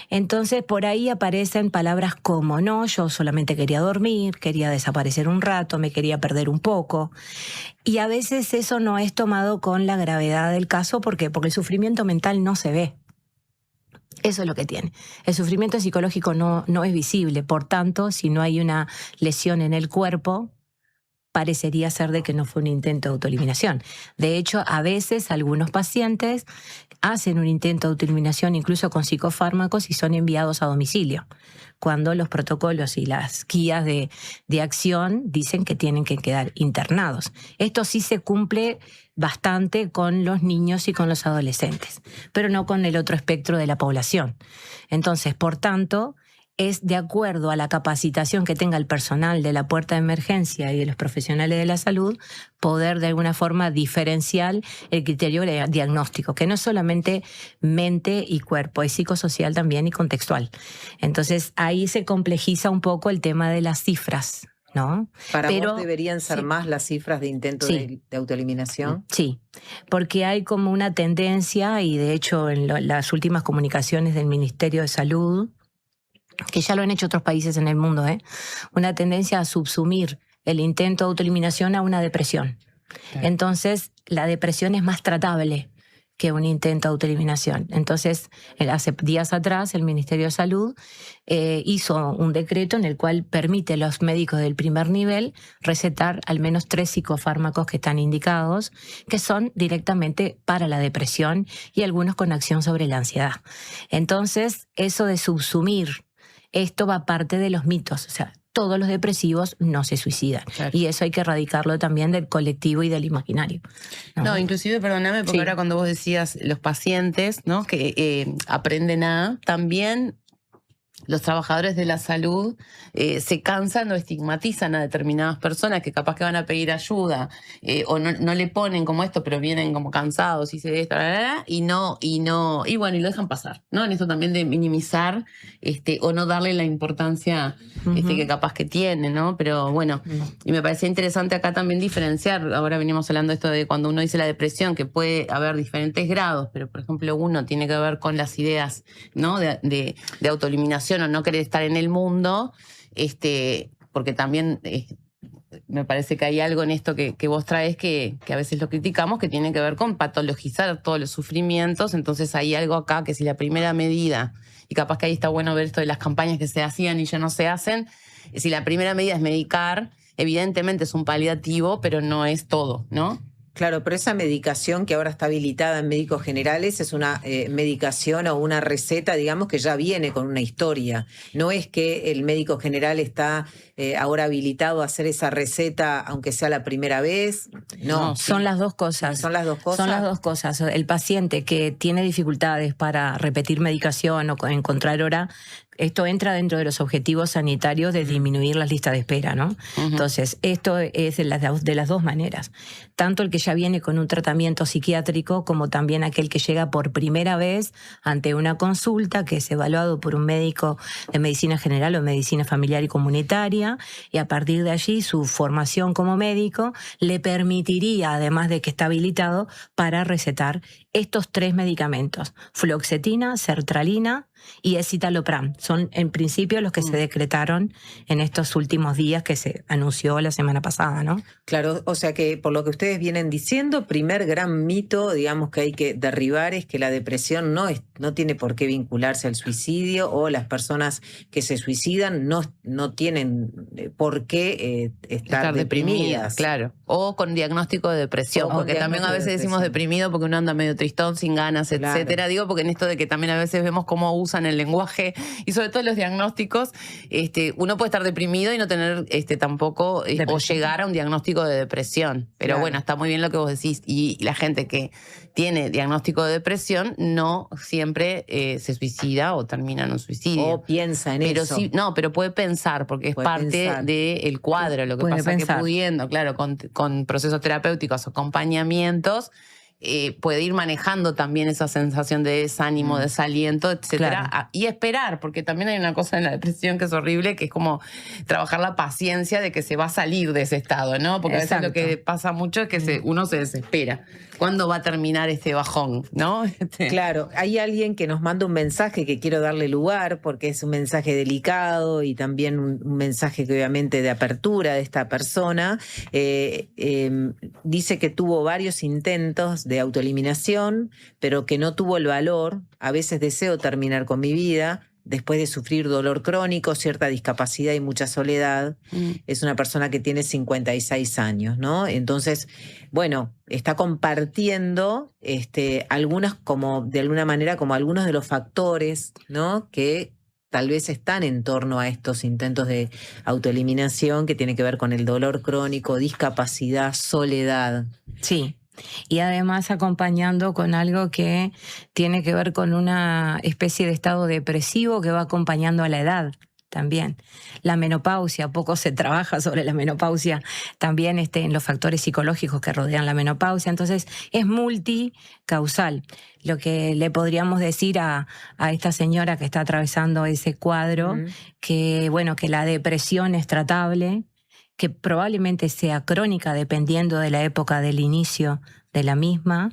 Entonces por ahí aparecen palabras como: no, yo solamente quería dormir, quería desaparecer un rato, me quería perder un poco. Y a veces eso no es tomado con la gravedad del caso. ¿Por qué? Porque el sufrimiento mental no se ve. Eso es lo que tiene. El sufrimiento psicológico no es visible. Por tanto, si no hay una lesión en el cuerpo, parecería ser de que no fue un intento de autoeliminación. De hecho, a veces algunos pacientes hacen un intento de autoeliminación incluso con psicofármacos y son enviados a domicilio, cuando los protocolos y las guías de acción dicen que tienen que quedar internados. Esto sí se cumple bastante con los niños y con los adolescentes, pero no con el otro espectro de la población. Entonces, por tanto, es de acuerdo a la capacitación que tenga el personal de la puerta de emergencia y de los profesionales de la salud, poder de alguna forma diferenciar el criterio diagnóstico, que no es solamente mente y cuerpo, es psicosocial también y contextual. Entonces ahí se complejiza un poco el tema de las cifras, ¿no? ¿Para vos deberían ser más las cifras de intento de autoeliminación? Sí, porque hay como una tendencia, y de hecho en las últimas comunicaciones del Ministerio de Salud, que ya lo han hecho otros países en el mundo, una tendencia a subsumir el intento de autoeliminación a una depresión. Claro. Entonces, la depresión es más tratable que un intento de autoeliminación. Entonces, hace días atrás, el Ministerio de Salud hizo un decreto en el cual permite a los médicos del primer nivel recetar al menos 3 psicofármacos que están indicados, que son directamente para la depresión y algunos con acción sobre la ansiedad. Entonces, eso de subsumir, esto va parte de los mitos. O sea, todos los depresivos no se suicidan. Claro. Y eso hay que erradicarlo también del colectivo y del imaginario. No, inclusive, perdóname, porque ahora cuando vos decías los pacientes, ¿no?, que aprenden también los trabajadores de la salud se cansan o estigmatizan a determinadas personas que capaz que van a pedir ayuda o no le ponen como esto, pero vienen como cansados y se y bueno, y lo dejan pasar, ¿no? En esto también de minimizar o no darle la importancia que capaz que tiene, ¿no? Pero bueno, y me parecía interesante acá también diferenciar. Ahora venimos hablando de esto de cuando uno dice la depresión, que puede haber diferentes grados, pero por ejemplo uno tiene que ver con las ideas, ¿no?, de autoeliminación o no querer estar en el mundo, porque también me parece que hay algo en esto que vos traes que a veces lo criticamos, que tiene que ver con patologizar todos los sufrimientos. Entonces hay algo acá que si la primera medida, y capaz que ahí está bueno ver esto de las campañas que se hacían y ya no se hacen, si la primera medida es medicar, evidentemente es un paliativo, pero no es todo, ¿no? Claro, pero esa medicación que ahora está habilitada en médicos generales es una medicación o una receta, digamos, que ya viene con una historia. No es que el médico general está ahora habilitado a hacer esa receta, aunque sea la primera vez. No, son las dos cosas. Son las dos cosas. Son las dos cosas. El paciente que tiene dificultades para repetir medicación o encontrar hora, esto entra dentro de los objetivos sanitarios de disminuir las listas de espera, ¿no? Entonces, esto es de las dos maneras. Tanto el que ya viene con un tratamiento psiquiátrico como también aquel que llega por primera vez ante una consulta que es evaluado por un médico de medicina general o medicina familiar y comunitaria, y a partir de allí su formación como médico le permitiría, además de que está habilitado, para recetar estos 3 medicamentos: fluoxetina, sertralina y escitalopram. Son en principio los que se decretaron en estos últimos días que se anunció la semana pasada, ¿no? Claro, o sea que por lo que ustedes vienen diciendo, primer gran mito, digamos, que hay que derribar es que la depresión no tiene por qué vincularse al suicidio, o las personas que se suicidan no tienen por qué estar deprimidas. Claro. O con diagnóstico de depresión, porque también a veces decimos deprimido porque uno anda medio tristón, sin ganas, etcétera. Digo, porque en esto de que también a veces vemos cómo usan el lenguaje y sobre todo los diagnósticos, uno puede estar deprimido y no tener tampoco o llegar a un diagnóstico de depresión. Pero bueno, está muy bien lo que vos decís. Y la gente que tiene diagnóstico de depresión no siempre se suicida o termina en un suicidio. O piensa en eso. Sí, no, pero puede pensar, porque es parte del cuadro. Lo que Puede pasa pensar. que pudiendo, claro, con procesos terapéuticos o acompañamientos, puede ir manejando también esa sensación de desánimo, desaliento, etcétera, Claro. y esperar, porque también hay una cosa en la depresión que es horrible, que es como trabajar la paciencia de que se va a salir de ese estado, ¿no? Porque a veces lo que pasa mucho es que uno se desespera. ¿Cuándo va a terminar este bajón, no? Claro, hay alguien que nos manda un mensaje que quiero darle lugar porque es un mensaje delicado y también un mensaje que obviamente de apertura de esta persona. Dice que tuvo varios intentos de autoeliminación, pero que no tuvo el valor. A veces deseo terminar con mi vida después de sufrir dolor crónico, cierta discapacidad y mucha soledad. Es una persona que tiene 56 años, ¿no? Entonces, bueno, está compartiendo algunas, como de alguna manera, como algunos de los factores, ¿no? Que tal vez están en torno a estos intentos de autoeliminación que tienen que ver con el dolor crónico, discapacidad, soledad. Sí. Y además acompañando con algo que tiene que ver con una especie de estado depresivo que va acompañando a la edad también. La menopausia, poco se trabaja sobre la menopausia, también en los factores psicológicos que rodean la menopausia. Entonces es multicausal. Lo que le podríamos decir a esta señora que está atravesando ese cuadro, que bueno, que la depresión es tratable, que probablemente sea crónica dependiendo de la época del inicio de la misma,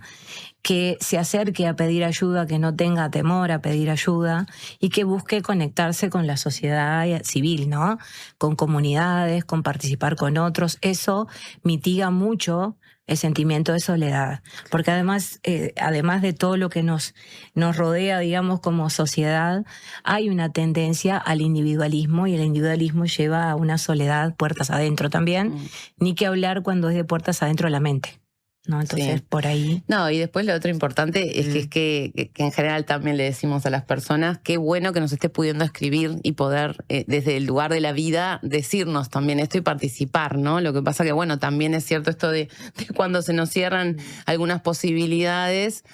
que se acerque a pedir ayuda, que no tenga temor a pedir ayuda y que busque conectarse con la sociedad civil, ¿no? Con comunidades, con participar con otros. Eso mitiga mucho el sentimiento de soledad, porque además de todo lo que nos rodea, digamos, como sociedad, hay una tendencia al individualismo, y el individualismo lleva a una soledad puertas adentro también, ni que hablar cuando es de puertas adentro de la mente, ¿no? Entonces, por ahí. No, y después lo otro importante es que en general también le decimos a las personas qué bueno que nos esté pudiendo escribir y poder desde el lugar de la vida decirnos también esto y participar, ¿no? Lo que pasa que, bueno, también es cierto esto de cuando se nos cierran algunas posibilidades,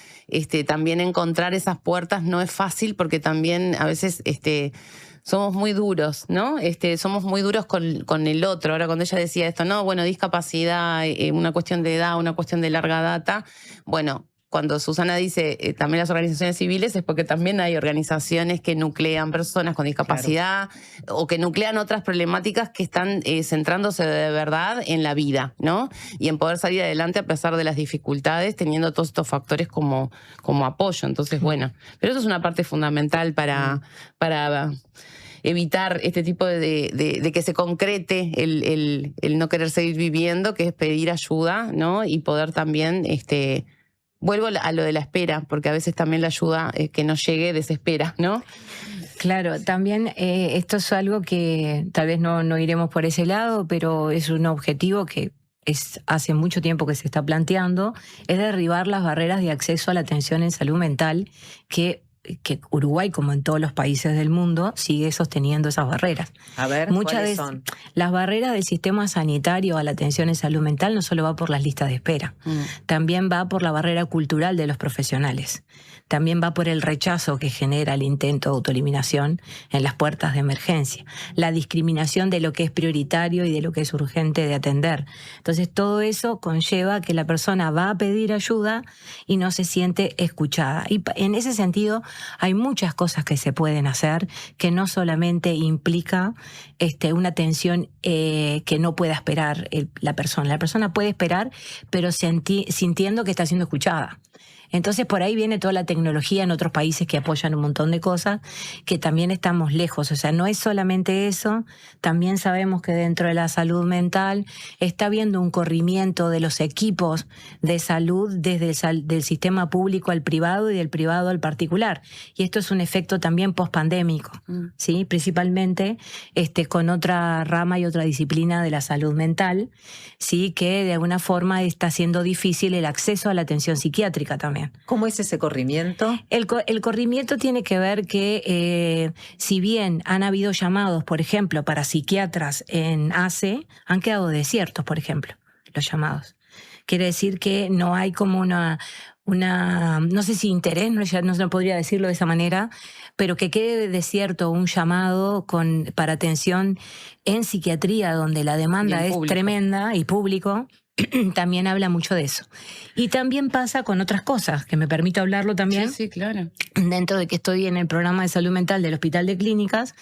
también encontrar esas puertas no es fácil, porque también a veces somos muy duros, ¿no? Somos muy duros con el otro. Ahora, cuando ella decía esto, no, bueno, discapacidad, una cuestión de edad, una cuestión de larga data, bueno, cuando Susana dice también las organizaciones civiles, es porque también hay organizaciones que nuclean personas con discapacidad, o que nuclean otras problemáticas que están centrándose de verdad en la vida, ¿no? Y en poder salir adelante a pesar de las dificultades, teniendo todos estos factores como apoyo. Entonces, bueno, pero eso es una parte fundamental para evitar este tipo de que se concrete el no querer seguir viviendo, que es pedir ayuda, ¿no? Y poder también, vuelvo a lo de la espera, porque a veces también la ayuda que no llegue desespera, ¿no? Claro, también esto es algo que tal vez no iremos por ese lado, pero es un objetivo que hace mucho tiempo que se está planteando, es derribar las barreras de acceso a la atención en salud mental que Uruguay, como en todos los países del mundo, sigue sosteniendo esas barreras. A ver, ¿cuáles son? Las barreras del sistema sanitario a la atención en salud mental no solo va por las listas de espera, también va por la barrera cultural de los profesionales, también va por el rechazo que genera el intento de autoeliminación en las puertas de emergencia, la discriminación de lo que es prioritario y de lo que es urgente de atender. Entonces todo eso conlleva que la persona va a pedir ayuda y no se siente escuchada. Y en ese sentido hay muchas cosas que se pueden hacer que no solamente implica una atención que no pueda esperar la persona. La persona puede esperar, pero sintiendo que está siendo escuchada. Entonces por ahí viene toda la tecnología en otros países que apoyan un montón de cosas, que también estamos lejos. O sea, no es solamente eso, también sabemos que dentro de la salud mental está habiendo un corrimiento de los equipos de salud desde del sistema público al privado y del privado al particular. Y esto es un efecto también pospandémico, ¿sí? Principalmente con otra rama y otra disciplina de la salud mental, ¿sí? Que de alguna forma está haciendo difícil el acceso a la atención psiquiátrica también. ¿Cómo es ese corrimiento? El corrimiento tiene que ver que si bien han habido llamados, por ejemplo, para psiquiatras en ACE, han quedado desiertos, por ejemplo, los llamados. Quiere decir que no hay como una no sé si interés, no se podría decirlo de esa manera, pero que quede desierto un llamado para atención en psiquiatría, donde la demanda es tremenda y público, también habla mucho de eso. Y también pasa con otras cosas, que me permito hablarlo también. Sí, claro. Dentro de que estoy en el programa de salud mental del Hospital de Clínicas,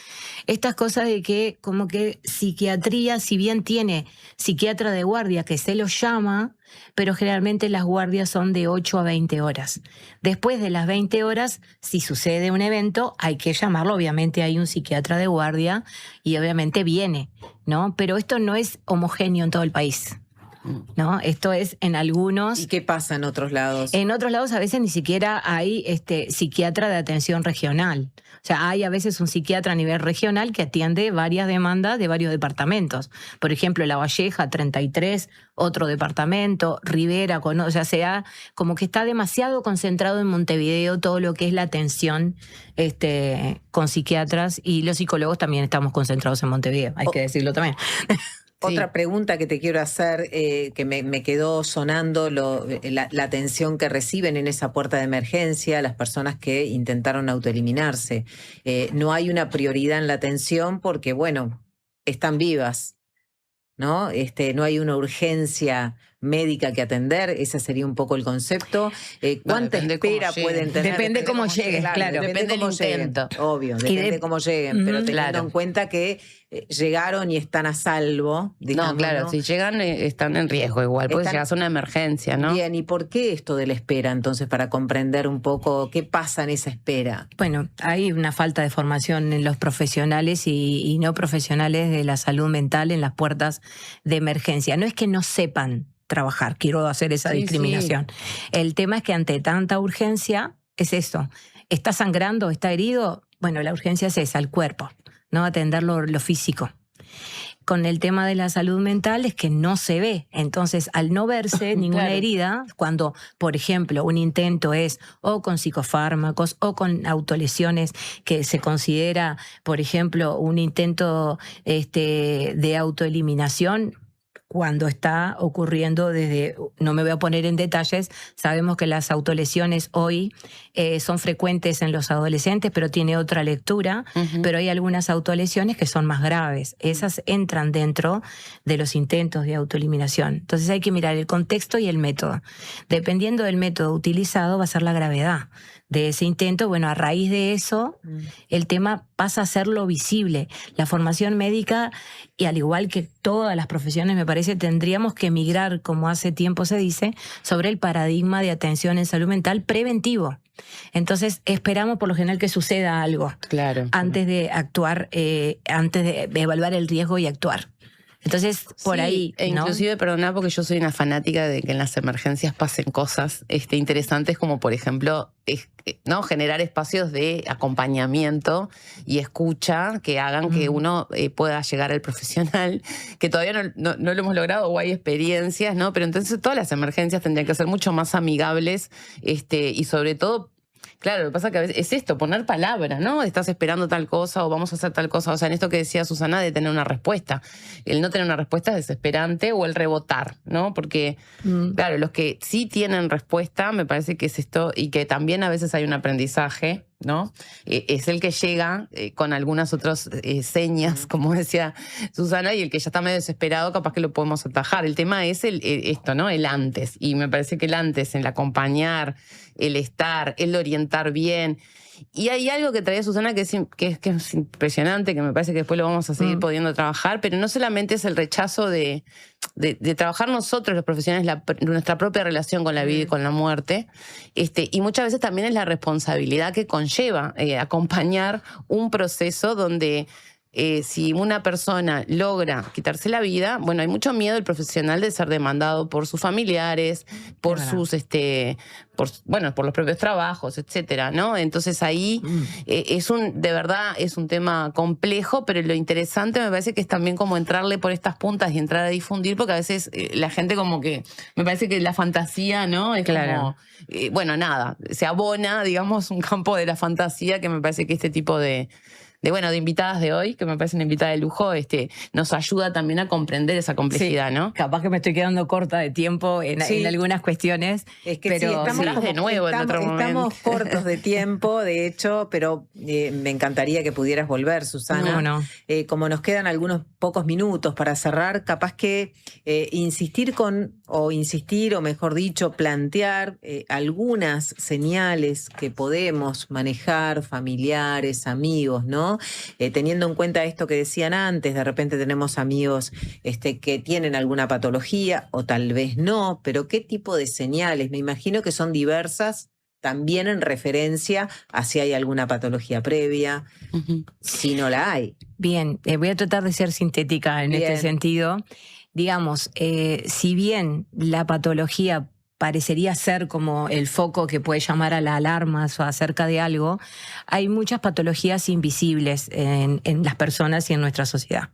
estas cosas de que como que psiquiatría, si bien tiene psiquiatra de guardia que se lo llama, pero generalmente las guardias son de 8 a 20 horas. Después de las 20 horas, si sucede un evento, hay que llamarlo. Obviamente hay un psiquiatra de guardia y obviamente viene, ¿no? Pero esto no es homogéneo en todo el país, ¿no? Esto es en algunos. ¿Y qué pasa en otros lados? En otros lados a veces ni siquiera hay psiquiatra de atención regional. O sea, hay a veces un psiquiatra a nivel regional que atiende varias demandas de varios departamentos. Por ejemplo, La Valleja, 33, otro departamento, Rivera, o sea, como que está demasiado concentrado en Montevideo todo lo que es la atención con psiquiatras, y los psicólogos también estamos concentrados en Montevideo, hay que decirlo también. Otra pregunta que te quiero hacer, que me quedó sonando, la atención que reciben en esa puerta de emergencia las personas que intentaron autoeliminarse. No hay una prioridad en la atención porque, bueno, están vivas, ¿no? No hay una urgencia médica que atender, ese sería un poco el concepto. ¿Cuánta espera pueden tener? Depende cómo lleguen, claro. Depende cómo intento. Obvio, depende de cómo lleguen, pero teniendo en cuenta que llegaron y están a salvo. Digamos, no, claro, si llegan están en riesgo igual, porque llegas a una emergencia, ¿no? Bien, ¿y por qué esto de la espera entonces, para comprender un poco qué pasa en esa espera? Bueno, hay una falta de formación en los profesionales y no profesionales de la salud mental en las puertas de emergencia. No es que no sepan trabajar, quiero hacer esa discriminación. Sí. El tema es que ante tanta urgencia es esto, está sangrando, está herido, bueno, la urgencia es esa, el cuerpo, no atender lo físico. Con el tema de la salud mental es que no se ve, entonces al no verse ninguna herida, cuando por ejemplo un intento es o con psicofármacos o con autolesiones, que se considera por ejemplo un intento de autoeliminación, cuando está ocurriendo desde, no me voy a poner en detalles, sabemos que las autolesiones hoy son frecuentes en los adolescentes, pero tiene otra lectura, pero hay algunas autolesiones que son más graves. Esas entran dentro de los intentos de autoeliminación. Entonces hay que mirar el contexto y el método. Dependiendo del método utilizado va a ser la gravedad de ese intento. Bueno, a raíz de eso, el tema pasa a ser lo visible. La formación médica, y al igual que todas las profesiones, me parece, tendríamos que migrar, como hace tiempo se dice, sobre el paradigma de atención en salud mental preventivo. Entonces, esperamos por lo general que suceda algo antes de actuar, antes de evaluar el riesgo y actuar. Entonces, por Sí, ahí, e ¿no? inclusive, perdona, porque yo soy una fanática de que en las emergencias pasen cosas interesantes, como por ejemplo, ¿no? Generar espacios de acompañamiento y escucha que hagan que uno pueda llegar al profesional, que todavía no lo hemos logrado, o hay experiencias, ¿no? Pero entonces todas las emergencias tendrían que ser mucho más amigables, y sobre todo, claro, lo que pasa es que a veces es esto, poner palabras, ¿no? Estás esperando tal cosa o vamos a hacer tal cosa. O sea, en esto que decía Susana de tener una respuesta. El no tener una respuesta es desesperante, o el rebotar, ¿no? Porque, claro, los que sí tienen respuesta, me parece que es esto, y que también a veces hay un aprendizaje, ¿no? Es el que llega con algunas otras señas, como decía Susana, y el que ya está medio desesperado, capaz que lo podemos atajar. El tema es esto, ¿no? El antes. Y me parece que el antes, el acompañar, el estar, el orientar bien. Y hay algo que traía Susana que es impresionante, que me parece que después lo vamos a seguir pudiendo trabajar, pero no solamente es el rechazo de trabajar nosotros, los profesionales, nuestra propia relación con la vida y con la muerte, y muchas veces también es la responsabilidad que conlleva acompañar un proceso donde si una persona logra quitarse la vida, bueno, hay mucho miedo del profesional de ser demandado por sus familiares, por sus por los propios trabajos, etcétera, ¿no? Entonces ahí de verdad es un tema complejo, pero lo interesante me parece que es también como entrarle por estas puntas y entrar a difundir, porque a veces la gente como que, me parece que la fantasía, ¿no? Es como, bueno, nada, se abona, digamos, un campo de la fantasía, que me parece que este tipo de invitadas de hoy, que me parece una invitada de lujo, nos ayuda también a comprender esa complejidad, ¿no? Capaz que me estoy quedando corta de tiempo en algunas cuestiones. Es que pero sí, estamos de nuevo en otro momento. Estamos cortos de tiempo, de hecho, pero me encantaría que pudieras volver, Susana. No. Como nos quedan algunos pocos minutos para cerrar, capaz que insistir, o mejor dicho, plantear algunas señales que podemos manejar, familiares, amigos, ¿no? Teniendo en cuenta esto que decían antes, de repente tenemos amigos que tienen alguna patología o tal vez no, pero ¿qué tipo de señales? Me imagino que son diversas, también en referencia a si hay alguna patología previa, si no la hay. Bien, voy a tratar de ser sintética en este sentido. Digamos, si bien la patología parecería ser como el foco que puede llamar a las alarmas o acerca de algo, hay muchas patologías invisibles en las personas y en nuestra sociedad.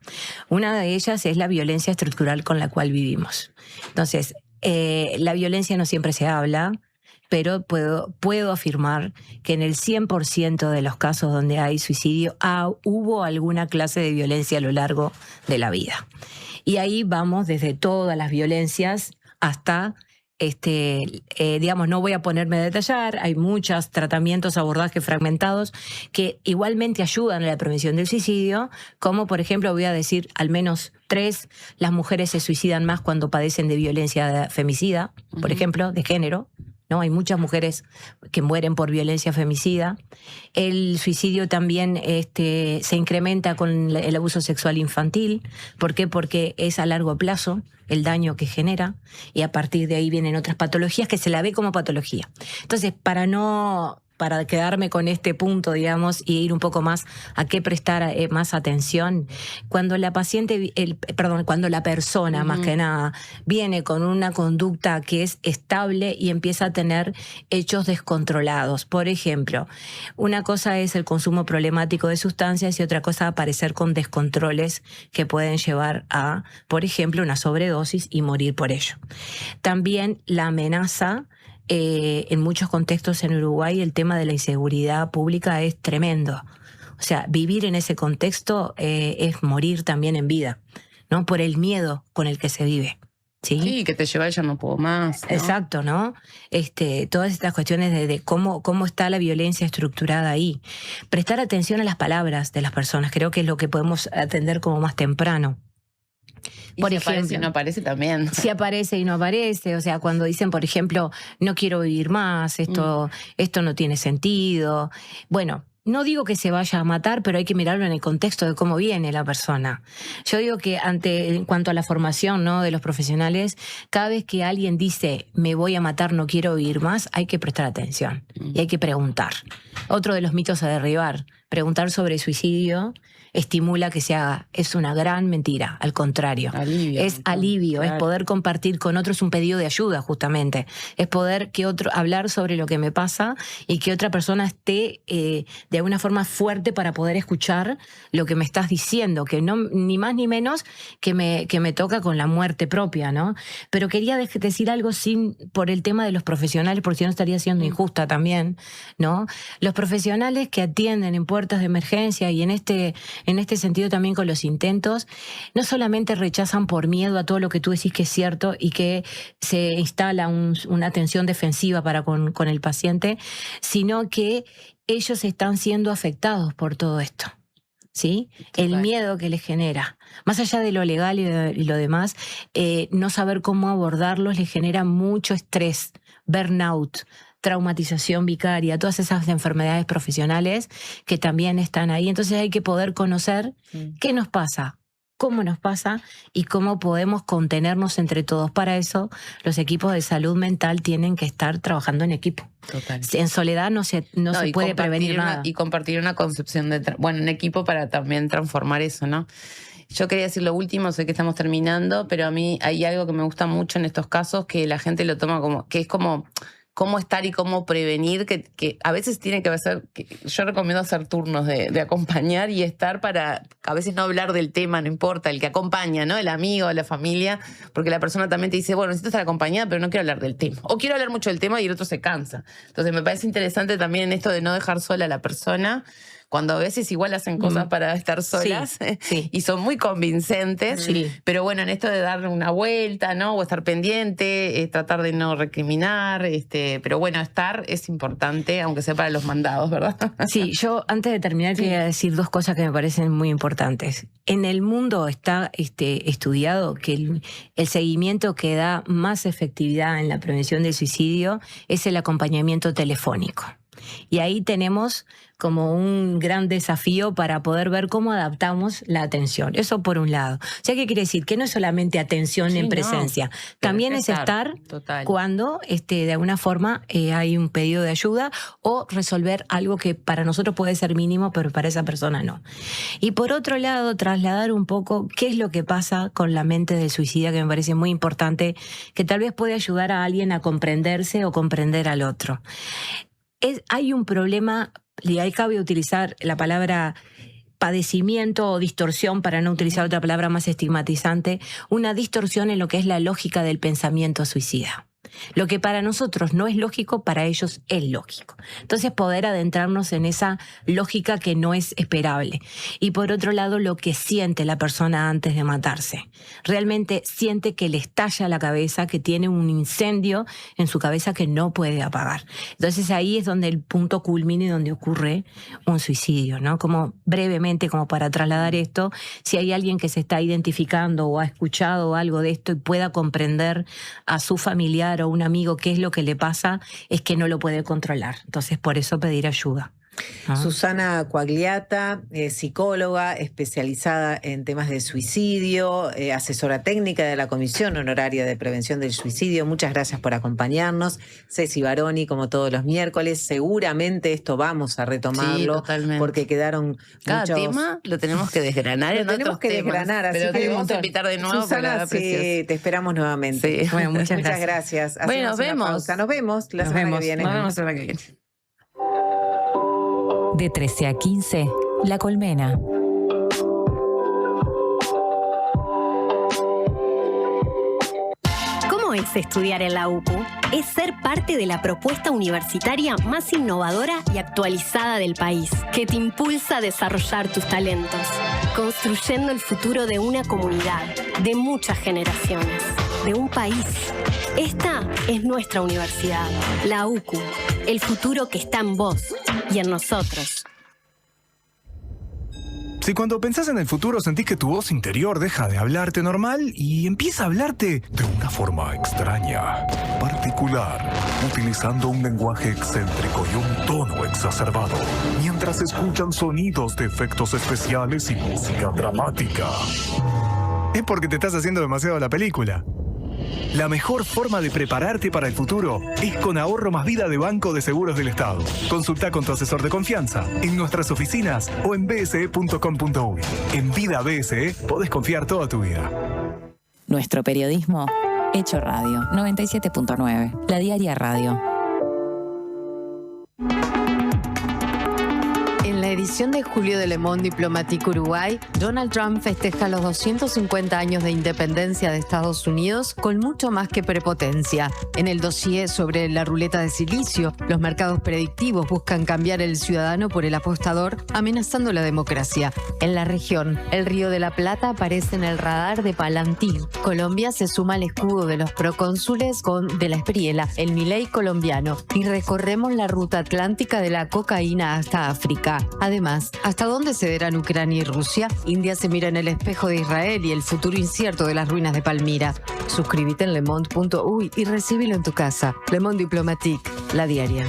Una de ellas es la violencia estructural con la cual vivimos. Entonces, la violencia no siempre se habla, pero puedo afirmar que en el 100% de los casos donde hay suicidio, hubo alguna clase de violencia a lo largo de la vida. Y ahí vamos desde todas las violencias hasta digamos, no voy a ponerme a detallar, hay muchos tratamientos, abordajes fragmentados que igualmente ayudan a la prevención del suicidio, como por ejemplo, voy a decir al menos 3, las mujeres se suicidan más cuando padecen de violencia femicida, por ejemplo, de género, ¿no? Hay muchas mujeres que mueren por violencia femicida. El suicidio también se incrementa con el abuso sexual infantil. ¿Por qué? Porque es a largo plazo el daño que genera, y a partir de ahí vienen otras patologías que se la ve como patología. Entonces, para quedarme con este punto, digamos, y ir un poco más a qué prestar más atención, cuando la cuando la persona, más que nada, viene con una conducta que es estable y empieza a tener hechos descontrolados. Por ejemplo, una cosa es el consumo problemático de sustancias y otra cosa aparecer con descontroles que pueden llevar a, por ejemplo, una sobredosis y morir por ello. También la amenaza. En muchos contextos en Uruguay el tema de la inseguridad pública es tremendo. O sea, vivir en ese contexto es morir también en vida, ¿no? Por el miedo con el que se vive. Sí, que te lleva ya no puedo más, ¿no? Exacto, ¿no? Todas estas cuestiones de cómo está la violencia estructurada ahí. Prestar atención a las palabras de las personas, creo que es lo que podemos atender como más temprano. Y por si ejemplo, aparece y no aparece también. Si aparece y no aparece, o sea, cuando dicen, por ejemplo, no quiero vivir más, esto no tiene sentido. Bueno, no digo que se vaya a matar, pero hay que mirarlo en el contexto de cómo viene la persona. Yo digo que en cuanto a la formación, ¿no?, de los profesionales, cada vez que alguien dice me voy a matar, no quiero vivir más, hay que prestar atención y hay que preguntar. Otro de los mitos a derribar, preguntar sobre suicidio estimula que se haga. Es una gran mentira, al contrario. Es alivio, claro. Es poder compartir con otros un pedido de ayuda, justamente. Es poder hablar sobre lo que me pasa y que otra persona esté de alguna forma fuerte para poder escuchar lo que me estás diciendo, que no ni más ni menos que me toca con la muerte propia, ¿no? Pero quería decir algo por el tema de los profesionales, porque si no estaría siendo injusta también, ¿no? Los profesionales que atienden en puertas de emergencia y en este sentido también con los intentos, no solamente rechazan por miedo a todo lo que tú decís que es cierto y que se instala una atención defensiva para con el paciente, sino que ellos están siendo afectados por todo esto. ¿Sí? El miedo que les genera, más allá de lo legal y lo demás, no saber cómo abordarlos les genera mucho estrés, burnout, traumatización vicaria, todas esas enfermedades profesionales que también están ahí. Entonces hay que poder conocer qué nos pasa, cómo nos pasa y cómo podemos contenernos entre todos. Para eso los equipos de salud mental tienen que estar trabajando en equipo. Total. En soledad no se puede prevenir nada. Y compartir una concepción en equipo para también transformar eso, ¿no? Yo quería decir lo último, sé que estamos terminando, pero a mí hay algo que me gusta mucho en estos casos, que la gente lo toma como, que es como cómo estar y cómo prevenir, que a veces tiene que ser, yo recomiendo hacer turnos de acompañar y estar para, a veces no hablar del tema, no importa, el que acompaña, ¿no? El amigo, la familia, porque la persona también te dice, bueno, necesito estar acompañada, pero no quiero hablar del tema. O quiero hablar mucho del tema y el otro se cansa. Entonces me parece interesante también esto de no dejar sola a la persona, cuando a veces igual hacen cosas para estar solas y son muy convincentes, pero bueno, en esto de darle una vuelta, ¿no? O estar pendiente, tratar de no recriminar, pero bueno, estar es importante, aunque sea para los mandados, ¿verdad? Sí, yo antes de terminar quería decir dos cosas que me parecen muy importantes. En el mundo está estudiado que el seguimiento que da más efectividad en la prevención del suicidio es el acompañamiento telefónico. Y ahí tenemos como un gran desafío para poder ver cómo adaptamos la atención. Eso por un lado. O sea, ¿qué quiere decir? Que no es solamente atención en presencia. También es estar cuando de alguna forma hay un pedido de ayuda o resolver algo que para nosotros puede ser mínimo, pero para esa persona no. Y por otro lado, trasladar un poco qué es lo que pasa con la mente del suicida, que me parece muy importante, que tal vez puede ayudar a alguien a comprenderse o comprender al otro. Hay un problema, y ahí cabe utilizar la palabra padecimiento o distorsión, para no utilizar otra palabra más estigmatizante, una distorsión en lo que es la lógica del pensamiento suicida. Lo que para nosotros no es lógico, para ellos es lógico. Entonces poder adentrarnos en esa lógica que no es esperable. Y por otro lado, lo que siente la persona antes de matarse. Realmente siente que le estalla la cabeza, que tiene un incendio en su cabeza que no puede apagar. Entonces ahí es donde el punto culmina y donde ocurre un suicidio, ¿no? Como brevemente, como para trasladar esto, si hay alguien que se está identificando o ha escuchado algo de esto y pueda comprender a su familiar o un amigo qué es lo que le pasa, es que no lo puede controlar. Entonces, por eso pedir ayuda. Susana Quagliata, psicóloga especializada en temas de suicidio, asesora técnica de la Comisión Honoraria de Prevención del Suicidio. Muchas gracias por acompañarnos. Ceci Baroni, como todos los miércoles. Seguramente esto vamos a retomarlo, porque quedaron cada tema lo tenemos que desgranar en otros temas. Así que vamos a invitar de nuevo. Susana, te esperamos nuevamente. Sí. Bueno, muchas gracias. Bueno, nos vemos. Nos vemos la semana que viene. Nos vemos la semana que viene. De 13 a 15, La Colmena. ¿Cómo es estudiar en la UCU? Es ser parte de la propuesta universitaria más innovadora y actualizada del país, que te impulsa a desarrollar tus talentos, construyendo el futuro de una comunidad, de muchas generaciones, de un país. Esta es nuestra universidad, la UCU, el futuro que está en vos y en nosotros. Si cuando pensás en el futuro sentís que tu voz interior deja de hablarte normal y empieza a hablarte de una forma extraña, particular, utilizando un lenguaje excéntrico y un tono exacerbado, mientras escuchan sonidos de efectos especiales y música dramática, es porque te estás haciendo demasiado la película. La mejor forma de prepararte para el futuro es con Ahorro Más Vida de Banco de Seguros del Estado. Consulta con tu asesor de confianza en nuestras oficinas o en bse.com.uy. En Vida BSE podés confiar toda tu vida. Nuestro periodismo hecho radio. 97.9. La Diaria Radio. En la edición de julio de Le Monde Diplomatique Uruguay, Donald Trump festeja los 250 años de independencia de Estados Unidos con mucho más que prepotencia. En el dossier sobre la ruleta de silicio, los mercados predictivos buscan cambiar el ciudadano por el apostador, amenazando la democracia. En la región, el Río de la Plata aparece en el radar de Palantir. Colombia se suma al escudo de los procónsules de la Espriela, el Milei colombiano, y recorremos la ruta atlántica de la cocaína hasta África. Además, ¿hasta dónde cederán Ucrania y Rusia? India se mira en el espejo de Israel y el futuro incierto de las ruinas de Palmira. Suscríbete en lemonde.uy y recíbelo en tu casa. Le Monde Diplomatique, La Diaria.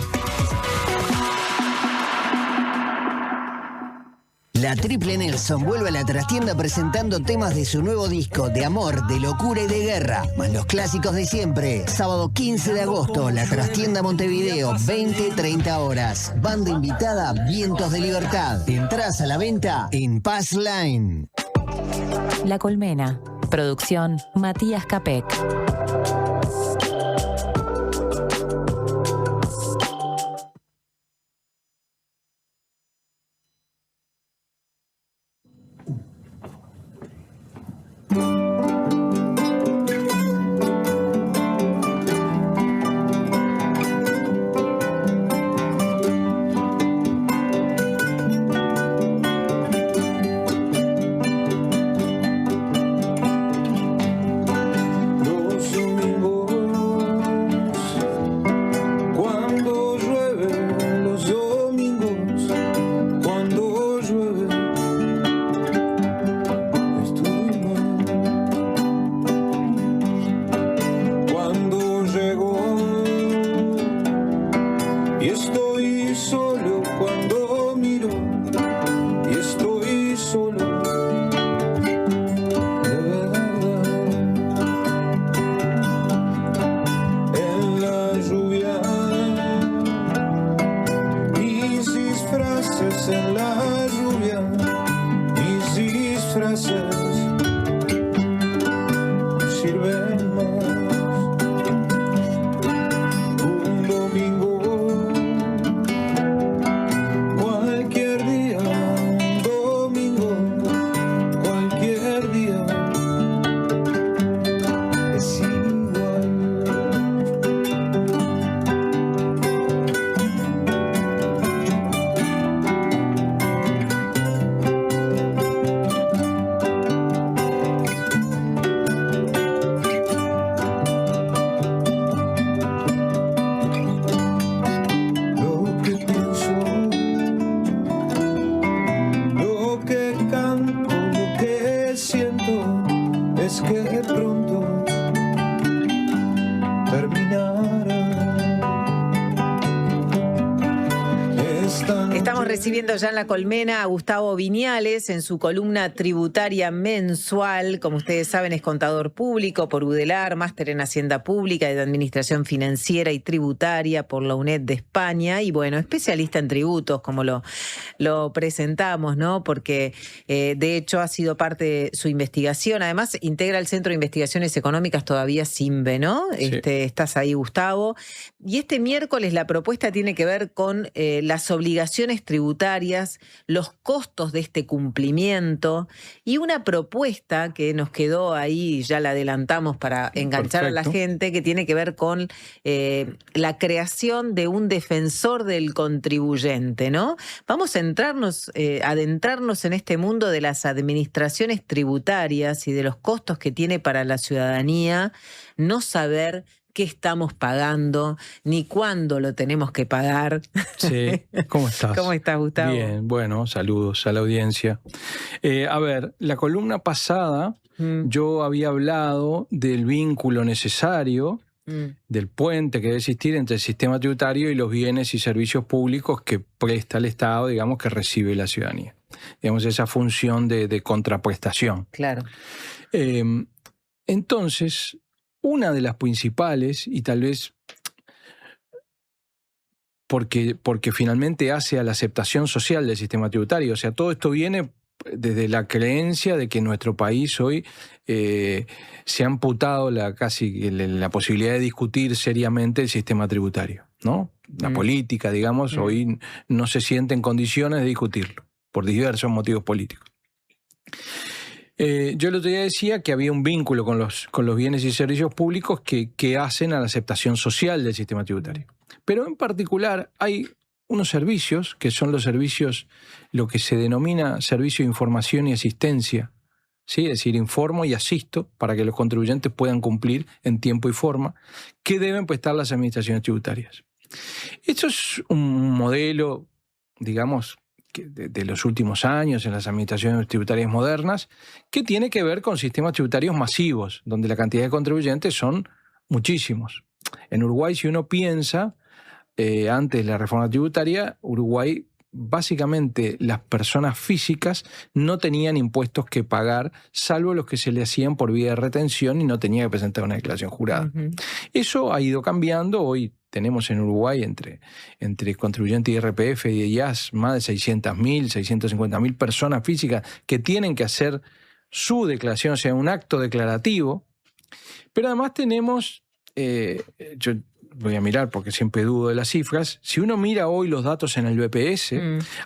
La Triple Nelson vuelve a la trastienda presentando temas de su nuevo disco de amor, de locura y de guerra, más los clásicos de siempre. Sábado 15 de agosto, la trastienda Montevideo, 20-30 horas. Banda invitada, Vientos de Libertad. Entrás a la venta en Pass Line. La Colmena. Producción Matías Capek. Recibiendo ya en La Colmena a Gustavo Viñales en su columna tributaria mensual. Como ustedes saben, es contador público por UDELAR, máster en Hacienda Pública y de Administración Financiera y Tributaria por la UNED de España y bueno, especialista en tributos, como lo presentamos, ¿no? Porque de hecho ha sido parte de su investigación. Además, integra el Centro de Investigaciones Económicas todavía CIMBE, ¿no? Sí. Estás ahí, Gustavo. Y este miércoles la propuesta tiene que ver con las obligaciones tributarias, los costos de este cumplimiento y una propuesta que nos quedó ahí, ya la adelantamos para enganchar Perfecto. A la gente, que tiene que ver con la creación de un defensor del contribuyente, ¿no? Vamos a adentrarnos en este mundo de las administraciones tributarias y de los costos que tiene para la ciudadanía no saber qué estamos pagando, ni cuándo lo tenemos que pagar. Sí, ¿cómo estás? ¿Cómo estás, Gustavo? Bien, bueno, saludos a la audiencia. A ver, la columna pasada yo había hablado del vínculo necesario, del puente que debe existir entre el sistema tributario y los bienes y servicios públicos que presta el Estado, digamos, que recibe la ciudadanía. Digamos, esa función de contraprestación. Claro. Entonces, una de las principales, y tal vez porque finalmente hace a la aceptación social del sistema tributario. O sea, todo esto viene desde la creencia de que en nuestro país hoy se ha amputado casi la posibilidad de discutir seriamente el sistema tributario, ¿no? La política, digamos, hoy no se siente en condiciones de discutirlo, por diversos motivos políticos. Yo el otro día decía que había un vínculo con los bienes y servicios públicos que hacen a la aceptación social del sistema tributario. Pero en particular hay unos servicios que son los servicios, lo que se denomina servicio de información y asistencia, ¿sí? Es decir, informo y asisto para que los contribuyentes puedan cumplir en tiempo y forma que deben prestar las administraciones tributarias. Esto es un modelo, digamos, de los últimos años en las administraciones tributarias modernas, que tiene que ver con sistemas tributarios masivos, donde la cantidad de contribuyentes son muchísimos. En Uruguay, si uno piensa, antes de la reforma tributaria, Uruguay, básicamente las personas físicas no tenían impuestos que pagar, salvo los que se le hacían por vía de retención y no tenía que presentar una declaración jurada. Eso ha ido cambiando. Hoy tenemos en Uruguay entre contribuyentes y IRPF y IAS más de 600.000, 650.000 personas físicas que tienen que hacer su declaración, o sea, un acto declarativo. Pero además tenemos, yo voy a mirar porque siempre dudo de las cifras, si uno mira hoy los datos en el BPS,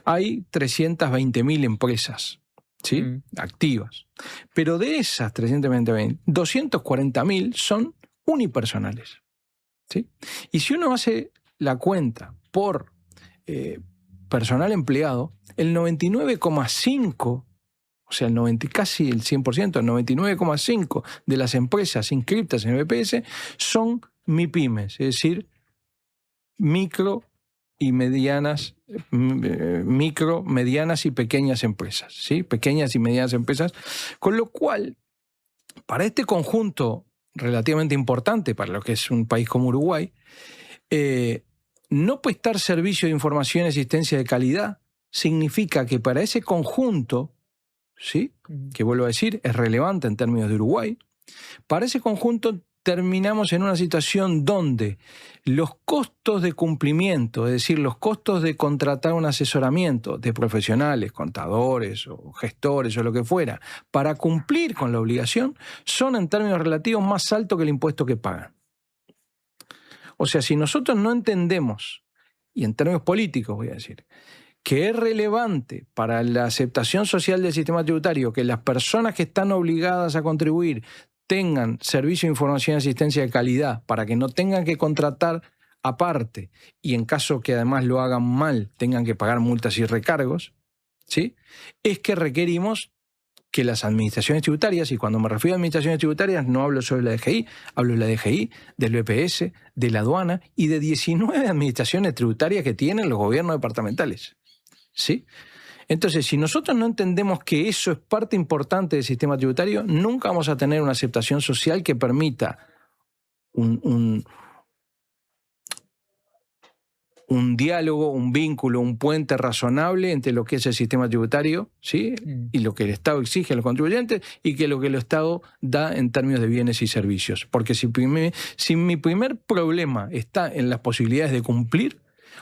hay 320.000 empresas, ¿sí? Activas. Pero de esas 320.000, 240.000 son unipersonales, ¿sí? Y si uno hace la cuenta por personal empleado, el 99,5%, o sea, casi el 100%, el 99,5% de las empresas inscritas en el BPS son MIPYMES, es decir, micro, medianas y pequeñas empresas, ¿sí? Pequeñas y medianas empresas, con lo cual, para este conjunto relativamente importante, para lo que es un país como Uruguay, no prestar servicio de información y asistencia de calidad significa que para ese conjunto, ¿sí? Que vuelvo a decir, es relevante en términos de Uruguay, para ese conjunto terminamos en una situación donde los costos de cumplimiento, es decir, los costos de contratar un asesoramiento de profesionales, contadores o gestores o lo que fuera, para cumplir con la obligación, son en términos relativos más altos que el impuesto que pagan. O sea, si nosotros no entendemos, y en términos políticos voy a decir, que es relevante para la aceptación social del sistema tributario que las personas que están obligadas a contribuir tengan servicio de información y asistencia de calidad para que no tengan que contratar aparte y en caso que además lo hagan mal tengan que pagar multas y recargos, ¿sí? Es que requerimos que las administraciones tributarias, y cuando me refiero a administraciones tributarias no hablo solo de la DGI, hablo de la DGI, del BPS, de la aduana y de 19 administraciones tributarias que tienen los gobiernos departamentales, ¿sí? Entonces, si nosotros no entendemos que eso es parte importante del sistema tributario, nunca vamos a tener una aceptación social que permita un diálogo, un vínculo, un puente razonable entre lo que es el sistema tributario, ¿sí? Y lo que el Estado exige a los contribuyentes y que lo que el Estado da en términos de bienes y servicios. Porque si mi primer problema está en las posibilidades de cumplir,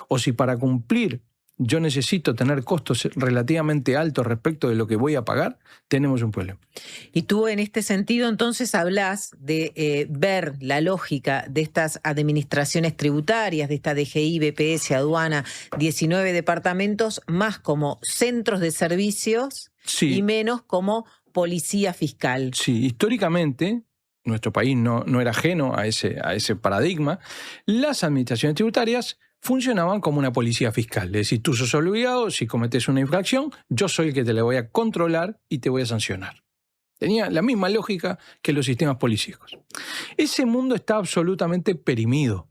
o si para cumplir yo necesito tener costos relativamente altos respecto de lo que voy a pagar, tenemos un problema. Y tú en este sentido entonces hablas de ver la lógica de estas administraciones tributarias, de esta DGI, BPS, aduana, 19 departamentos, más como centros de servicios y menos como policía fiscal. Sí, históricamente nuestro país no era ajeno a ese paradigma. Las administraciones tributarias funcionaban como una policía fiscal. Es decir, tú sos obligado, si cometes una infracción, yo soy el que te la voy a controlar y te voy a sancionar. Tenía la misma lógica que los sistemas policíacos. Ese mundo está absolutamente perimido.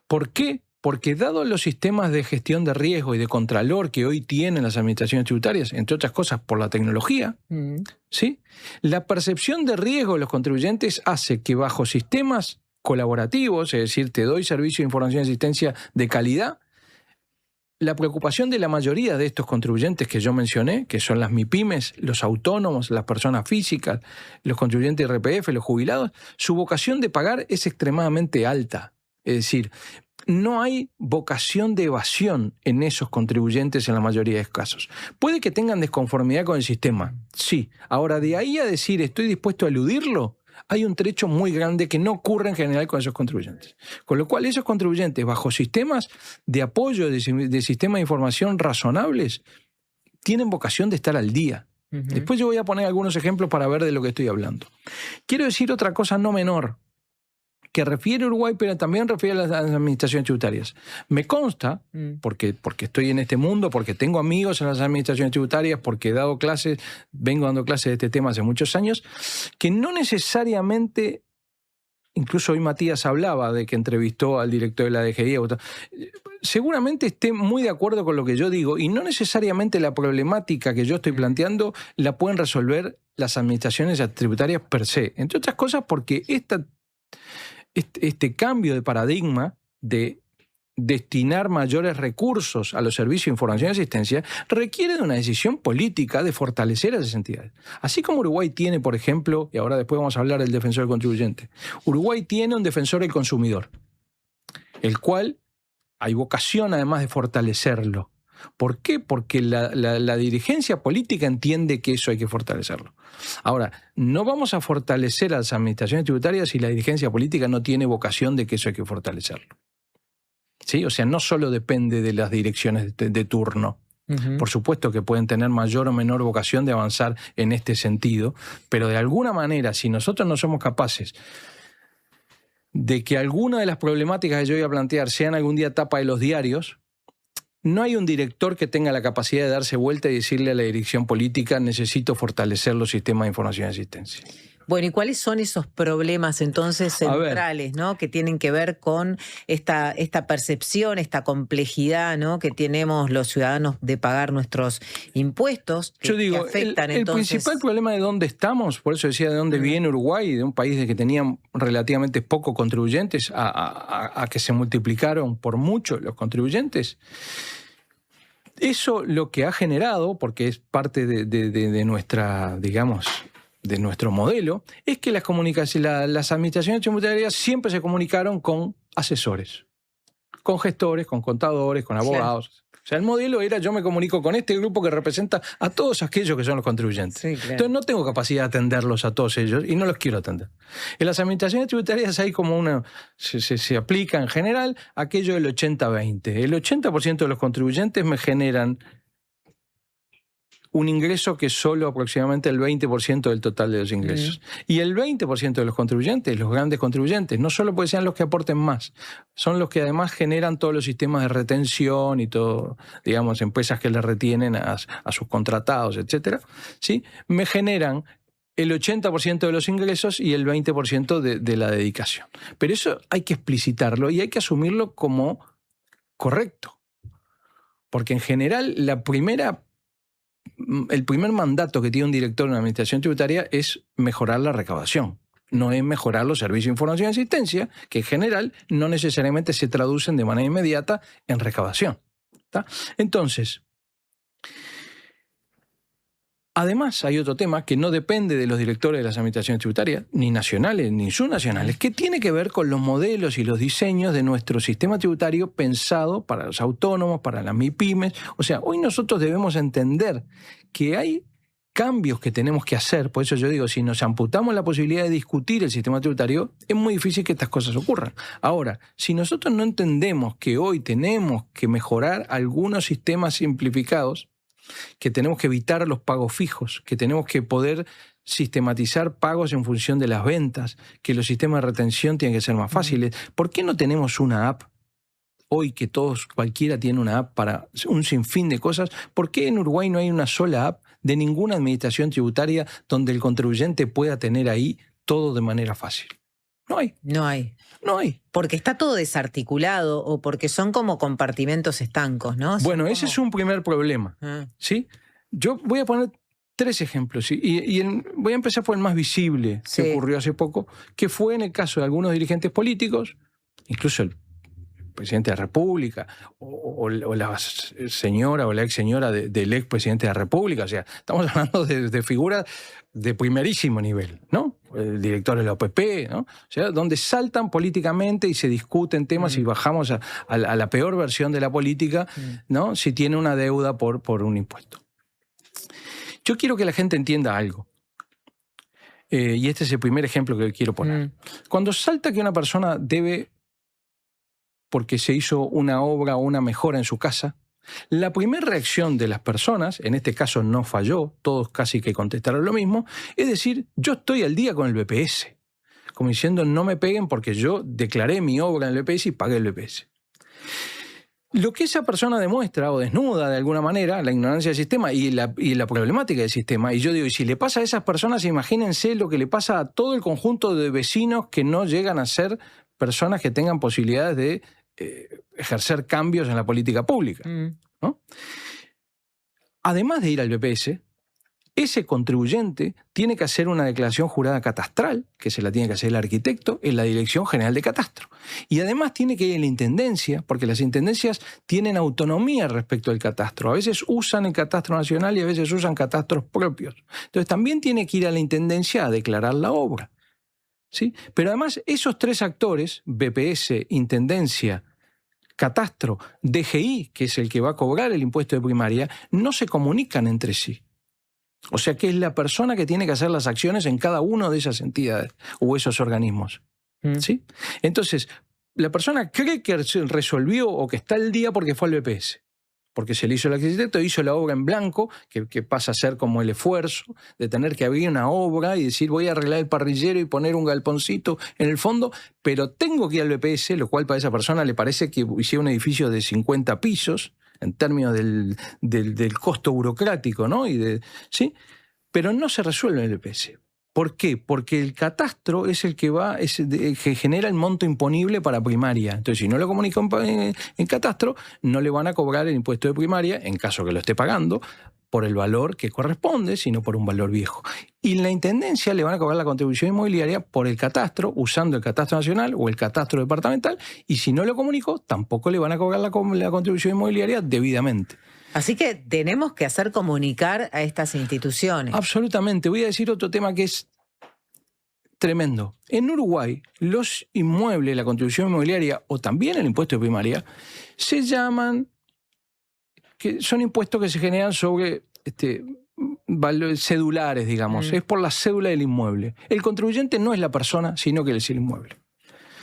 ¿Por qué? Porque dado los sistemas de gestión de riesgo y de contralor que hoy tienen las administraciones tributarias, entre otras cosas por la tecnología, ¿sí? La percepción de riesgo de los contribuyentes hace que bajo sistemas colaborativos, es decir, te doy servicio de información y asistencia de calidad, la preocupación de la mayoría de estos contribuyentes que yo mencioné, que son las MIPYMES, los autónomos, las personas físicas, los contribuyentes de IRPF, los jubilados, su vocación de pagar es extremadamente alta. Es decir, no hay vocación de evasión en esos contribuyentes en la mayoría de los casos. Puede que tengan desconformidad con el sistema, sí. Ahora, de ahí a decir estoy dispuesto a eludirlo, hay un trecho muy grande que no ocurre en general con esos contribuyentes. Con lo cual, esos contribuyentes, bajo sistemas de apoyo, de sistemas de información razonables, tienen vocación de estar al día. Después yo voy a poner algunos ejemplos para ver de lo que estoy hablando. Quiero decir otra cosa no menor, que refiere a Uruguay, pero también refiere a las administraciones tributarias. Me consta, porque estoy en este mundo, porque tengo amigos en las administraciones tributarias, porque he dado clases, vengo dando clases de este tema hace muchos años, que no necesariamente, incluso hoy Matías hablaba de que entrevistó al director de la DGI, seguramente esté muy de acuerdo con lo que yo digo, y no necesariamente la problemática que yo estoy planteando la pueden resolver las administraciones tributarias per se. Entre otras cosas porque este cambio de paradigma de destinar mayores recursos a los servicios de información y asistencia requiere de una decisión política de fortalecer a esas entidades. Así como Uruguay tiene, por ejemplo, y ahora después vamos a hablar del defensor del contribuyente, Uruguay tiene un defensor del consumidor, el cual hay vocación además de fortalecerlo. ¿Por qué? Porque la dirigencia política entiende que eso hay que fortalecerlo. Ahora, no vamos a fortalecer a las administraciones tributarias si la dirigencia política no tiene vocación de que eso hay que fortalecerlo. ¿Sí? O sea, no solo depende de las direcciones de turno. Por supuesto que pueden tener mayor o menor vocación de avanzar en este sentido, pero de alguna manera, si nosotros no somos capaces de que alguna de las problemáticas que yo voy a plantear sean algún día tapa de los diarios, no hay un director que tenga la capacidad de darse vuelta y decirle a la dirección política necesito fortalecer los sistemas de información y asistencia. Bueno, ¿y cuáles son esos problemas entonces centrales, ¿no? Que tienen que ver con esta percepción, esta complejidad, ¿no? Que tenemos los ciudadanos de pagar nuestros impuestos, que afectan el principal problema de dónde estamos, por eso decía de dónde viene Uruguay, de un país de que tenían relativamente pocos contribuyentes a que se multiplicaron por mucho los contribuyentes. Eso lo que ha generado, porque es parte de nuestra, digamos, de nuestro modelo, es que las administraciones tributarias siempre se comunicaron con asesores, con gestores, con contadores, con abogados. Claro. O sea, el modelo era yo me comunico con este grupo que representa a todos aquellos que son los contribuyentes. Sí, claro. Entonces no tengo capacidad de atenderlos a todos ellos y no los quiero atender. En las administraciones tributarias hay como se aplica en general aquello del 80-20. El 80% de los contribuyentes me generan un ingreso que es solo aproximadamente el 20% del total de los ingresos. Y el 20% de los contribuyentes, los grandes contribuyentes, no solo porque sean los que aporten más, son los que además generan todos los sistemas de retención y todo, digamos, empresas que le retienen a sus contratados, etcétera, ¿sí? Me generan el 80% de los ingresos y el 20% de la dedicación. Pero eso hay que explicitarlo y hay que asumirlo como correcto. Porque en general el primer mandato que tiene un director de una administración tributaria es mejorar la recaudación, no es mejorar los servicios de información y asistencia, que en general no necesariamente se traducen de manera inmediata en recaudación. ¿Tá? Entonces, además hay otro tema que no depende de los directores de las administraciones tributarias, ni nacionales ni subnacionales, que tiene que ver con los modelos y los diseños de nuestro sistema tributario pensado para los autónomos, para las MIPYMES. O sea, hoy nosotros debemos entender que hay cambios que tenemos que hacer. Por eso yo digo, si nos amputamos la posibilidad de discutir el sistema tributario, es muy difícil que estas cosas ocurran. Ahora, si nosotros no entendemos que hoy tenemos que mejorar algunos sistemas simplificados, que tenemos que evitar los pagos fijos, que tenemos que poder sistematizar pagos en función de las ventas, que los sistemas de retención tienen que ser más fáciles. ¿Por qué no tenemos una app hoy que cualquiera tiene una app para un sinfín de cosas? ¿Por qué en Uruguay no hay una sola app de ninguna administración tributaria donde el contribuyente pueda tener ahí todo de manera fácil? No hay. No hay. No hay. Porque está todo desarticulado o porque son como compartimentos estancos, ¿no? Bueno, ese es un primer problema. ¿Sí? Yo voy a poner 3 ejemplos voy a empezar por el más visible que ocurrió hace poco, que fue en el caso de algunos dirigentes políticos, incluso el presidente de la República o la señora o la ex señora del ex presidente de la República. O sea, estamos hablando de figuras de primerísimo nivel, ¿no? El director de la OPP, ¿no? O sea, donde saltan políticamente y se discuten temas y bajamos a la peor versión de la política, ¿no? Si tiene una deuda por un impuesto. Yo quiero que la gente entienda algo. Y este es el primer ejemplo que quiero poner. Cuando salta que una persona debe, porque se hizo una obra o una mejora en su casa, la primera reacción de las personas, en este caso no falló, todos casi que contestaron lo mismo, es decir, yo estoy al día con el BPS. Como diciendo, no me peguen porque yo declaré mi obra en el BPS y pagué el BPS. Lo que esa persona demuestra o desnuda de alguna manera la ignorancia del sistema y la problemática del sistema. Y yo digo, y si le pasa a esas personas, imagínense lo que le pasa a todo el conjunto de vecinos que no llegan a ser personas que tengan posibilidades de ejercer cambios en la política pública, ¿no? Además de ir al BPS, ese contribuyente tiene que hacer una declaración jurada catastral, que se la tiene que hacer el arquitecto, en la Dirección General de Catastro. Y además tiene que ir a la Intendencia, porque las Intendencias tienen autonomía respecto al catastro. A veces usan el catastro nacional y a veces usan catastros propios. Entonces también tiene que ir a la Intendencia a declarar la obra, ¿sí? Pero además esos tres actores, BPS, Intendencia, Catastro, DGI, que es el que va a cobrar el impuesto de primaria, no se comunican entre sí. O sea que es la persona que tiene que hacer las acciones en cada una de esas entidades o esos organismos, ¿sí? Entonces, la persona cree que resolvió o que está al día porque fue al BPS. Porque se le hizo el arquitecto, hizo la obra en blanco, que pasa a ser como el esfuerzo de tener que abrir una obra y decir voy a arreglar el parrillero y poner un galponcito en el fondo, pero tengo que ir al BPS, lo cual para esa persona le parece que hiciera un edificio de 50 pisos, en términos del costo burocrático, ¿no? ¿Sí? Pero no se resuelve en el BPS. ¿Por qué? Porque el catastro es el que que genera el monto imponible para primaria. Entonces, si no lo comunica en catastro, no le van a cobrar el impuesto de primaria, en caso que lo esté pagando, por el valor que corresponde, sino por un valor viejo. Y en la Intendencia le van a cobrar la contribución inmobiliaria por el catastro, usando el catastro nacional o el catastro departamental, y si no lo comunicó, tampoco le van a cobrar la contribución inmobiliaria debidamente. Así que tenemos que hacer comunicar a estas instituciones. Absolutamente. Voy a decir otro tema que es tremendo. En Uruguay, los inmuebles, la contribución inmobiliaria o también el impuesto de primaria, se llaman, que son impuestos que se generan sobre cedulares, digamos. Es por la cédula del inmueble. El contribuyente no es la persona, sino que es el inmueble.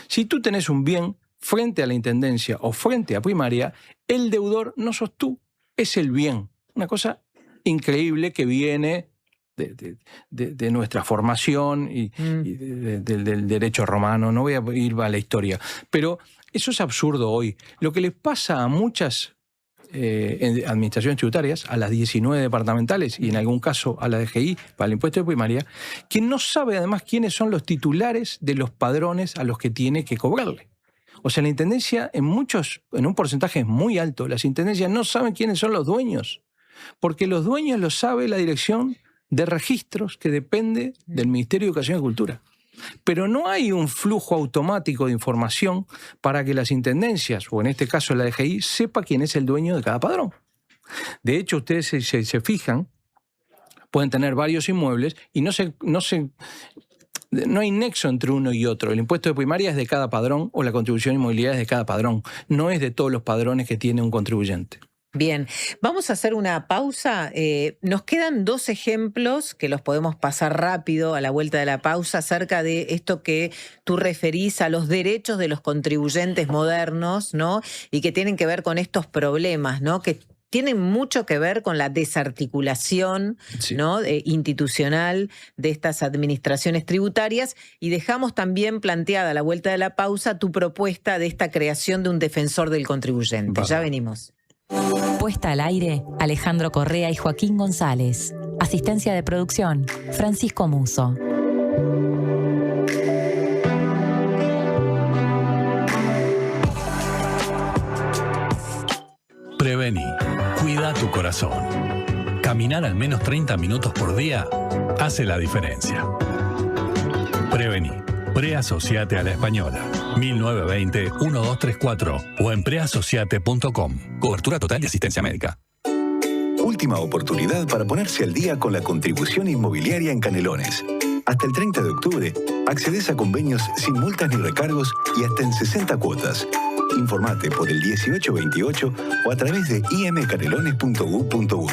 Si tú tenés un bien frente a la Intendencia o frente a primaria, el deudor no sos tú, es el bien. Una cosa increíble que viene de nuestra formación y del derecho romano. No voy a ir a la historia. Pero eso es absurdo hoy. Lo que les pasa a muchas administraciones tributarias, a las 19 departamentales y en algún caso a la DGI para el impuesto de primaria, que no sabe además quiénes son los titulares de los padrones a los que tiene que cobrarle. O sea, la Intendencia, en un porcentaje muy alto, las Intendencias no saben quiénes son los dueños, porque los dueños los sabe la Dirección de Registros, que depende del Ministerio de Educación y Cultura. Pero no hay un flujo automático de información para que las Intendencias, o en este caso la DGI, sepa quién es el dueño de cada padrón. De hecho, ustedes se fijan, pueden tener varios inmuebles y no hay nexo entre uno y otro. El impuesto de primaria es de cada padrón o la contribución inmobiliaria es de cada padrón. No es de todos los padrones que tiene un contribuyente. Bien, vamos a hacer una pausa. Nos quedan dos ejemplos que los podemos pasar rápido a la vuelta de la pausa acerca de esto que tú referís a los derechos de los contribuyentes modernos, ¿no? Y que tienen que ver con estos problemas, ¿no? Que tienen mucho que ver con la desarticulación, sí, ¿no? Institucional de estas administraciones tributarias, y dejamos también planteada a la vuelta de la pausa tu propuesta de esta creación de un defensor del contribuyente. Ya venimos. Puesta al aire, Alejandro Correa y Joaquín González. Asistencia de producción, Francisco Muso. Prevení. Cuida tu corazón. Caminar al menos 30 minutos por día hace la diferencia. Prevení. Preasociate a la Española. 1920-1234 o en preasociate.com. Cobertura total de asistencia médica. Última oportunidad para ponerse al día con la contribución inmobiliaria en Canelones. Hasta el 30 de octubre, accedes a convenios sin multas ni recargos y hasta en 60 cuotas. Informate por el 1828 o a través de imcanelones.gov.uy.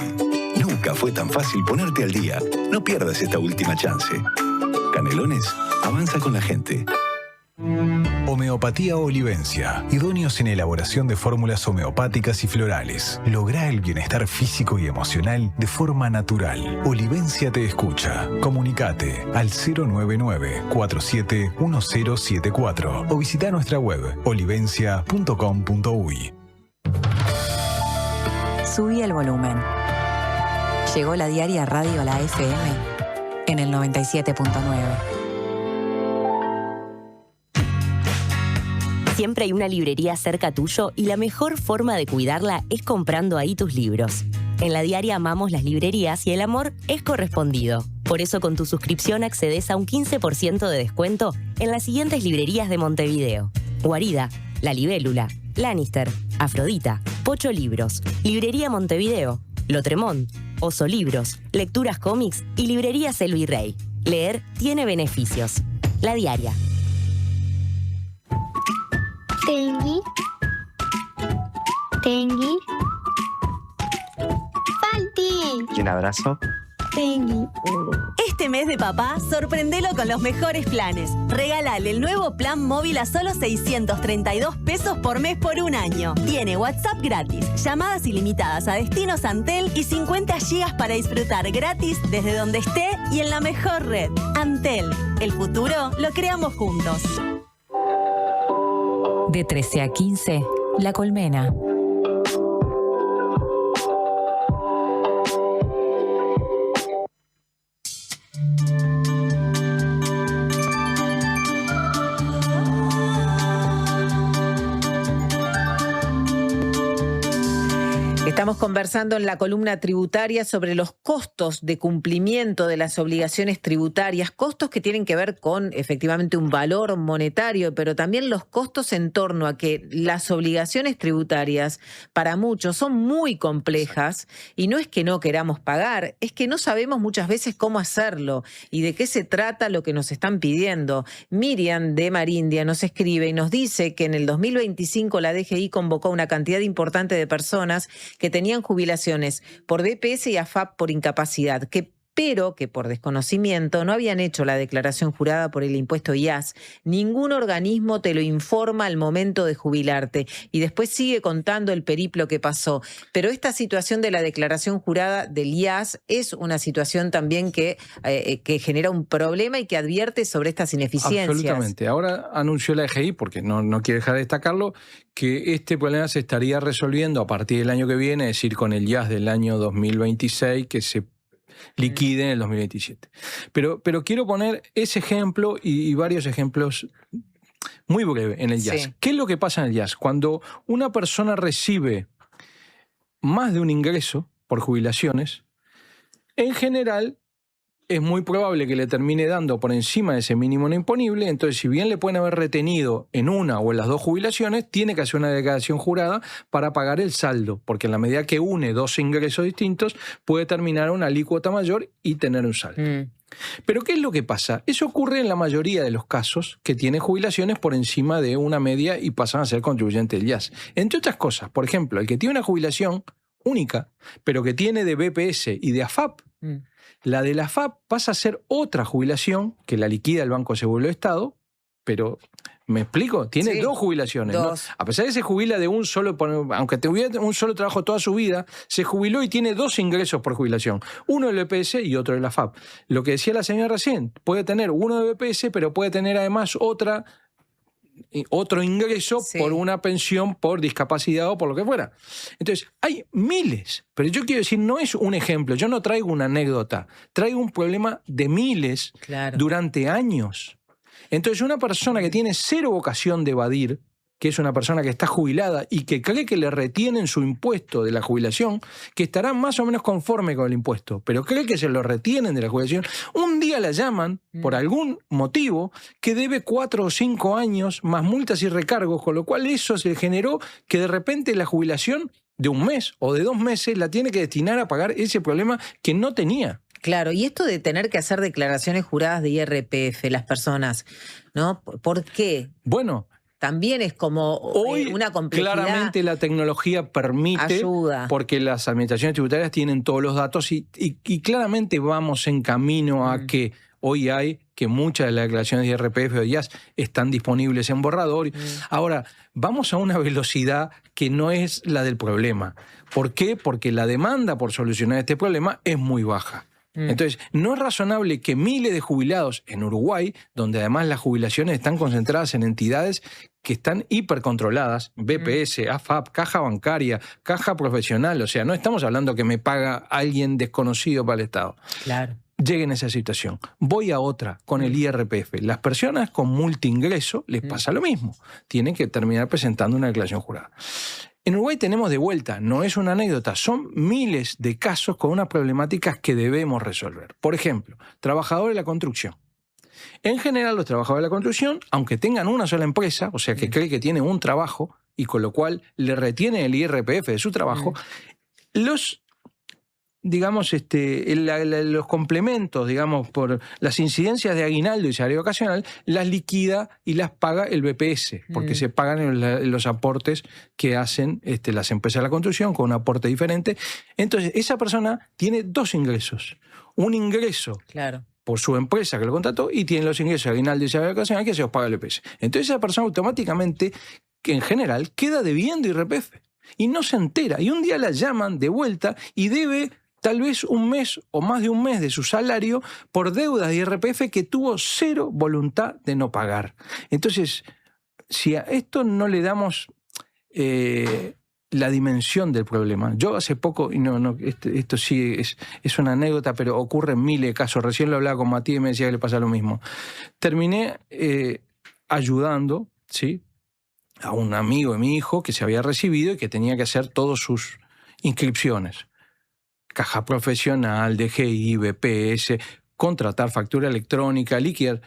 Nunca fue tan fácil ponerte al día. No pierdas esta última chance. Canelones, avanza con la gente. Homeopatía Olivencia. Idóneos en elaboración de fórmulas homeopáticas y florales. Logra el bienestar físico y emocional de forma natural. Olivencia te escucha. Comunicate al 099-471074 o visita nuestra web olivencia.com.uy. Subí el volumen. Llegó la diaria radio a la FM en el 97.9. Siempre hay una librería cerca tuyo y la mejor forma de cuidarla es comprando ahí tus libros. En la diaria amamos las librerías y el amor es correspondido. Por eso con tu suscripción accedes a un 15% de descuento en las siguientes librerías de Montevideo: Guarida, La Libélula, Lannister, Afrodita, Pocho Libros, Librería Montevideo, Lotremont, Oso Libros, Lecturas Cómics y Librería Selvirrey. Leer tiene beneficios. La diaria. Tengui. Tengui. Falti. ¿Y un abrazo? Tengui. Este mes de papá, sorprendelo con los mejores planes. Regálale el nuevo plan móvil a solo 632 pesos por mes por un año. Tiene WhatsApp gratis, llamadas ilimitadas a destinos Antel y 50 gigas para disfrutar gratis desde donde esté y en la mejor red. Antel, el futuro lo creamos juntos. De 13 a 15, La Colmena. Estamos conversando en la columna tributaria sobre los costos de cumplimiento de las obligaciones tributarias, costos que tienen que ver con efectivamente un valor monetario, pero también los costos en torno a que las obligaciones tributarias para muchos son muy complejas y no es que no queramos pagar, es que no sabemos muchas veces cómo hacerlo y de qué se trata lo que nos están pidiendo. Miriam de Marindia nos escribe y nos dice que en el 2025 la DGI convocó una cantidad importante de personas que tenían jubilaciones por BPS y AFAP por incapacidad, pero que por desconocimiento no habían hecho la declaración jurada por el impuesto IAS. Ningún organismo te lo informa al momento de jubilarte. Y después sigue contando el periplo que pasó. Pero esta situación de la declaración jurada del IAS es una situación también que genera un problema y que advierte sobre estas ineficiencias. Absolutamente. Ahora anunció la DGI, porque no quiero dejar de destacarlo, que este problema se estaría resolviendo a partir del año que viene, es decir, con el IAS del año 2026, que se liquide en el 2027. Pero quiero poner ese ejemplo y varios ejemplos muy breve en el IAS. Sí. ¿Qué es lo que pasa en el IAS? Cuando una persona recibe más de un ingreso por jubilaciones, en general es muy probable que le termine dando por encima de ese mínimo no imponible. Entonces, si bien le pueden haber retenido en una o en las dos jubilaciones, tiene que hacer una declaración jurada para pagar el saldo, porque en la medida que une dos ingresos distintos, puede terminar una alícuota mayor y tener un saldo. Pero ¿qué es lo que pasa? Eso ocurre en la mayoría de los casos que tienen jubilaciones por encima de una media y pasan a ser contribuyentes del IAS. Entre otras cosas, por ejemplo, el que tiene una jubilación única, pero que tiene de BPS y de AFAP, la de la AFAP pasa a ser otra jubilación que la liquida el Banco Seguro del Estado, pero, ¿me explico? Tiene dos jubilaciones. Dos. ¿No? A pesar de que se jubila de un solo, aunque tuviera un solo trabajo toda su vida, se jubiló y tiene dos ingresos por jubilación. Uno del BPS y otro de la AFAP. Lo que decía la señora recién, puede tener uno de BPS, pero puede tener además otro ingreso por una pensión, por discapacidad o por lo que fuera. Entonces, hay miles, pero yo quiero decir, no es un ejemplo, yo no traigo una anécdota, traigo un problema de miles durante años. Entonces, una persona que tiene cero vocación de evadir, que es una persona que está jubilada y que cree que le retienen su impuesto de la jubilación, que estará más o menos conforme con el impuesto, pero cree que se lo retienen de la jubilación, un día la llaman por algún motivo que debe 4 o 5 años más multas y recargos, con lo cual eso se generó que de repente la jubilación de un mes o de 2 meses la tiene que destinar a pagar ese problema que no tenía. Claro, y esto de tener que hacer declaraciones juradas de IRPF, las personas, ¿no? ¿Por qué? Bueno, también es como hoy una complejidad. Claramente la tecnología permite, ayuda. Porque las administraciones tributarias tienen todos los datos y claramente vamos en camino a que hoy hay que muchas de las declaraciones de IRPF o IAS están disponibles en borrador. Ahora, vamos a una velocidad que no es la del problema. ¿Por qué? Porque la demanda por solucionar este problema es muy baja. Entonces, no es razonable que miles de jubilados en Uruguay, donde además las jubilaciones están concentradas en entidades que están hipercontroladas, BPS, AFAP, caja bancaria, caja profesional, o sea, no estamos hablando que me paga alguien desconocido para el Estado. Claro. Lleguen a esa situación. Voy a otra, con el IRPF. Las personas con multiingreso les pasa lo mismo. Tienen que terminar presentando una declaración jurada. En Uruguay tenemos de vuelta, no es una anécdota, son miles de casos con unas problemáticas que debemos resolver. Por ejemplo, trabajadores de la construcción. En general, los trabajadores de la construcción, aunque tengan una sola empresa, o sea, que cree que tiene un trabajo y con lo cual le retienen el IRPF de su trabajo, los los complementos, digamos, por las incidencias de aguinaldo y salario ocasional, las liquida y las paga el BPS, porque se pagan los aportes que hacen las empresas de la construcción con un aporte diferente. Entonces, esa persona tiene 2 ingresos. Un ingreso por su empresa que lo contrató y tiene los ingresos de aguinaldo y salario ocasional que se los paga el BPS. Entonces, esa persona automáticamente, que en general, queda debiendo IRPF y no se entera. Y un día la llaman de vuelta y debe tal vez un mes o más de un mes de su salario por deudas de IRPF que tuvo 0 voluntad de no pagar. Entonces, si a esto no le damos la dimensión del problema. Yo hace poco, y esto sí es una anécdota, pero ocurre en miles de casos. Recién lo hablaba con Matías y me decía que le pasa lo mismo. Terminé ayudando, ¿sí?, a un amigo de mi hijo que se había recibido y que tenía que hacer todas sus inscripciones. Caja profesional, DGI, BPS, contratar factura electrónica, liquidar.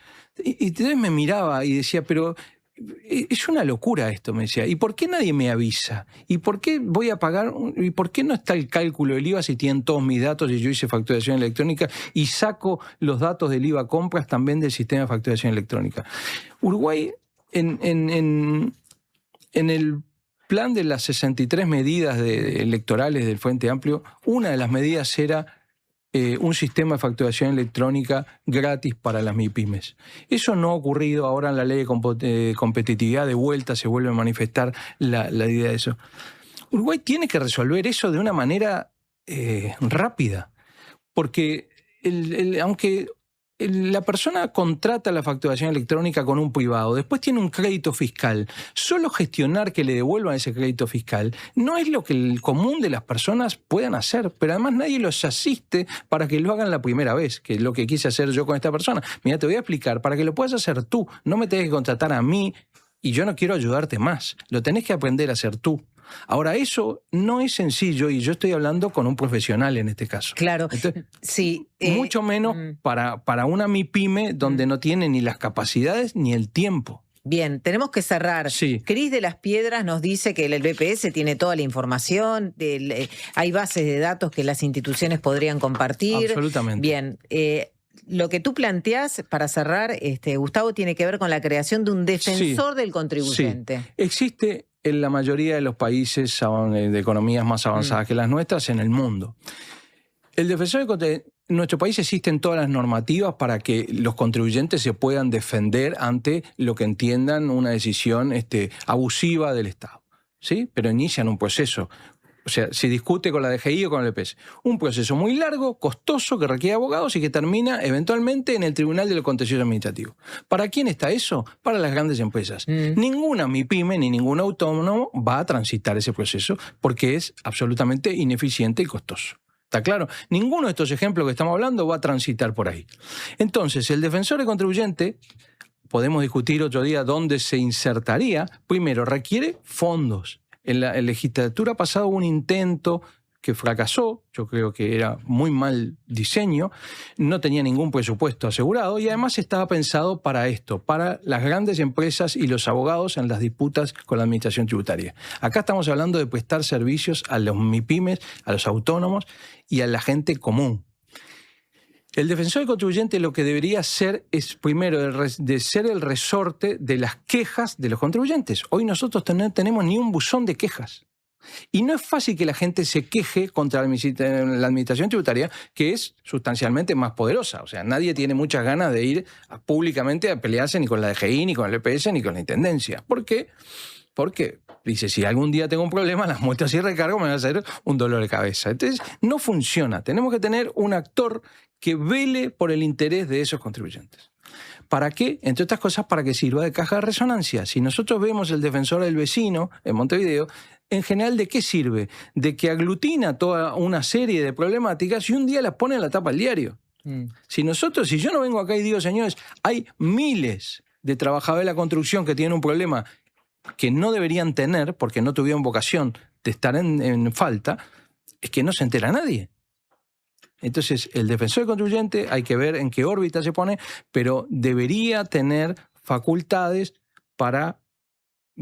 Y entonces me miraba y decía, pero es una locura esto, me decía. ¿Y por qué nadie me avisa? ¿Y por qué voy a pagar? ¿Y por qué no está el cálculo del IVA si tienen todos mis datos y yo hice facturación electrónica y saco los datos del IVA compras también del sistema de facturación electrónica? Uruguay, en el plan de las 63 medidas electorales del Frente Amplio, una de las medidas era un sistema de facturación electrónica gratis para las MIPYMES. Eso no ha ocurrido. Ahora en la ley de competitividad de vuelta se vuelve a manifestar la idea de eso. Uruguay tiene que resolver eso de una manera rápida, porque aunque la persona contrata la facturación electrónica con un privado, después tiene un crédito fiscal. Solo gestionar que le devuelvan ese crédito fiscal no es lo que el común de las personas puedan hacer, pero además nadie los asiste para que lo hagan la primera vez, que es lo que quise hacer yo con esta persona. Mira, te voy a explicar, para que lo puedas hacer tú, no me tenés que contratar a mí y yo no quiero ayudarte más, lo tenés que aprender a hacer tú. Ahora, eso no es sencillo y yo estoy hablando con un profesional en este caso. Claro, entonces, sí. Mucho menos para una MIPYME donde no tiene ni las capacidades ni el tiempo. Bien, tenemos que cerrar. Sí. Cris de las Piedras nos dice que el BPS tiene toda la información, hay bases de datos que las instituciones podrían compartir. Absolutamente. Bien, lo que tú planteás, para cerrar, Gustavo, tiene que ver con la creación de un defensor del contribuyente. Sí. Existe en la mayoría de los países de economías más avanzadas que las nuestras en el mundo. El defensor del contribuyente, en nuestro país existen todas las normativas para que los contribuyentes se puedan defender ante lo que entiendan una decisión abusiva del Estado, ¿sí? Pero inician un proceso. O sea, se discute con la DGI o con el EPS. Un proceso muy largo, costoso, que requiere abogados y que termina eventualmente en el Tribunal de lo Contencioso Administrativo. ¿Para quién está eso? Para las grandes empresas. Ninguna MIPYME ni ningún autónomo va a transitar ese proceso porque es absolutamente ineficiente y costoso. ¿Está claro? Ninguno de estos ejemplos que estamos hablando va a transitar por ahí. Entonces, el defensor del contribuyente podemos discutir otro día dónde se insertaría. Primero, requiere fondos. En la legislatura pasada hubo un intento que fracasó, yo creo que era muy mal diseño, no tenía ningún presupuesto asegurado y además estaba pensado para esto, para las grandes empresas y los abogados en las disputas con la administración tributaria. Acá estamos hablando de prestar servicios a los MIPYMES, a los autónomos y a la gente común. El defensor del contribuyente lo que debería hacer es, primero, de ser el resorte de las quejas de los contribuyentes. Hoy nosotros no tenemos ni un buzón de quejas. Y no es fácil que la gente se queje contra la administración tributaria, que es sustancialmente más poderosa. O sea, nadie tiene muchas ganas de ir públicamente a pelearse ni con la DGI, ni con el EPS, ni con la Intendencia. ¿Por qué? Porque dice, si algún día tengo un problema, las multas y recargo me van a hacer un dolor de cabeza. Entonces, no funciona. Tenemos que tener un actor que vele por el interés de esos contribuyentes. ¿Para qué? Entre otras cosas, para que sirva de caja de resonancia. Si nosotros vemos el defensor del vecino en Montevideo, en general, ¿de qué sirve? De que aglutina toda una serie de problemáticas y un día las pone en la tapa del diario. Si yo no vengo acá y digo, señores, hay miles de trabajadores de la construcción que tienen un problema que no deberían tener porque no tuvieron vocación de estar en falta, es que no se entera nadie. Entonces, el defensor del contribuyente hay que ver en qué órbita se pone, pero debería tener facultades para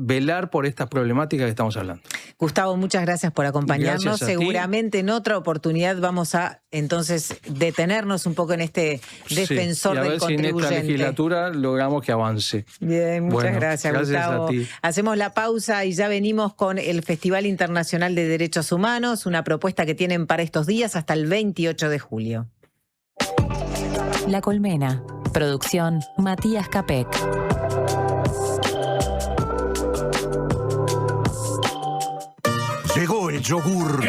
velar por estas problemáticas que estamos hablando. Gustavo, muchas gracias por acompañarnos. Gracias a ti. Seguramente en otra oportunidad vamos a entonces detenernos un poco en este defensor del Si en contribuyente. esta legislatura logramos que avance. Bien, muchas gracias, Gustavo. A ti. Hacemos la pausa y ya venimos con el Festival Internacional de Derechos Humanos, una propuesta que tienen para estos días hasta el 28 de julio. La Colmena. Producción Matías Capek. Llegó el yogur.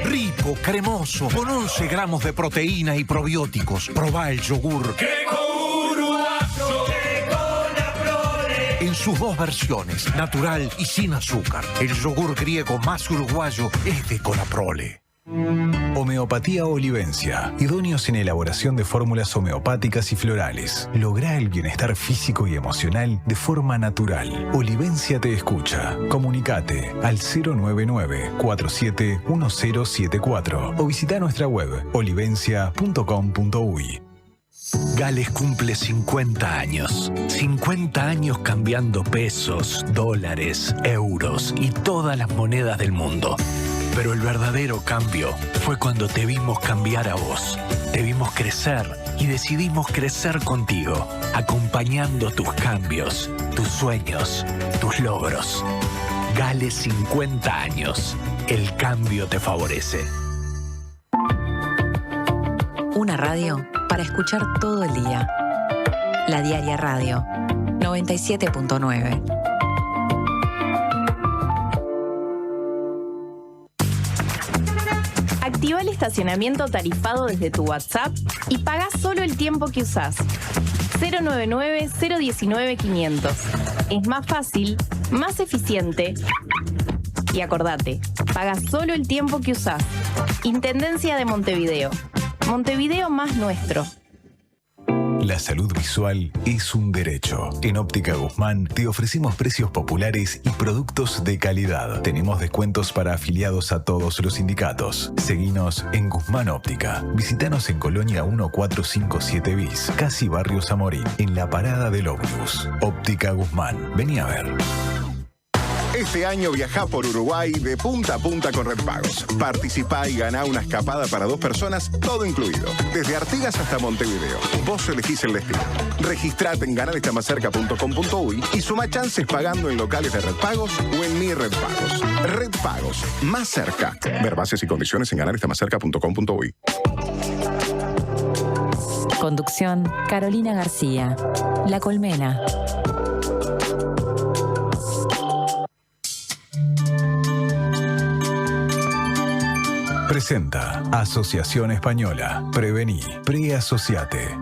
Rico, cremoso, con 11 gramos de proteína y probióticos. Probá el yogur. En sus dos versiones, natural y sin azúcar. El yogur griego más uruguayo es de Conaprole. Homeopatía Olivencia. Idóneos en elaboración de fórmulas homeopáticas y florales. Logra el bienestar físico y emocional de forma natural. Olivencia te escucha. Comunicate al 099-471074 o visita nuestra web olivencia.com.uy. Gales cumple 50 años. 50 años cambiando pesos, dólares, euros y todas las monedas del mundo. Pero el verdadero cambio fue cuando te vimos cambiar a vos. Te vimos crecer y decidimos crecer contigo, acompañando tus cambios, tus sueños, tus logros. Gales 50 años. El cambio te favorece. Una radio para escuchar todo el día. La Diaria Radio 97.9. Activa el estacionamiento tarifado desde tu WhatsApp y paga solo el tiempo que usás. 099-019-500. Es más fácil, más eficiente. Y acordate, paga solo el tiempo que usás. Intendencia de Montevideo. Montevideo más nuestro. La salud visual es un derecho. En Óptica Guzmán te ofrecemos precios populares y productos de calidad. Tenemos descuentos para afiliados a todos los sindicatos. Seguinos en Guzmán Óptica. Visítanos en Colonia 1457 bis, casi Barrio Zamorín, en la parada del ómnibus. Óptica Guzmán. Vení a ver. Este año viajá por Uruguay de punta a punta con Red Pagos. Participá y ganá una escapada para 2 personas, todo incluido. Desde Artigas hasta Montevideo. Vos elegís el destino. Registrate en ganarestamascerca.com.uy y suma chances pagando en locales de Red Pagos o en Mi Red Pagos. Red Pagos. Más cerca. Ver bases y condiciones en ganarestamascerca.com.uy. Conducción Carolina García. La Colmena. Presenta Asociación Española. Prevení. Preasociate.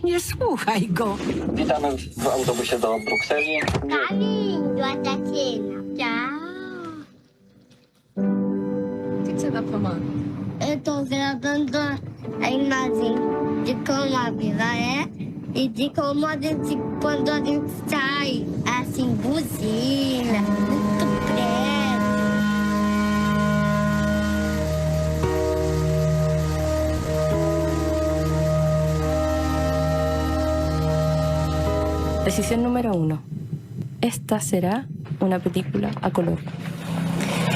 Nie słuchaj go. Witamy w autobusie do Brukseli. Kami, doata cena. Ciao. O que você dá pra mãe? Eu tô gravando a imagem de como a vida é e de como a gente, quando a gente sai, assim, buzina, muito prédio. Decisión número 1. Esta será una película a color.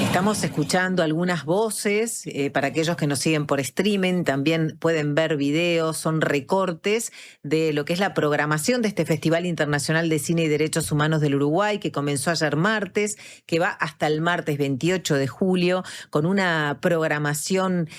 Estamos escuchando algunas voces, para aquellos que nos siguen por streaming, también pueden ver videos, son recortes de lo que es la programación de este Festival Internacional de Cine y Derechos Humanos del Uruguay, que comenzó ayer martes, que va hasta el martes 28 de julio, con una programación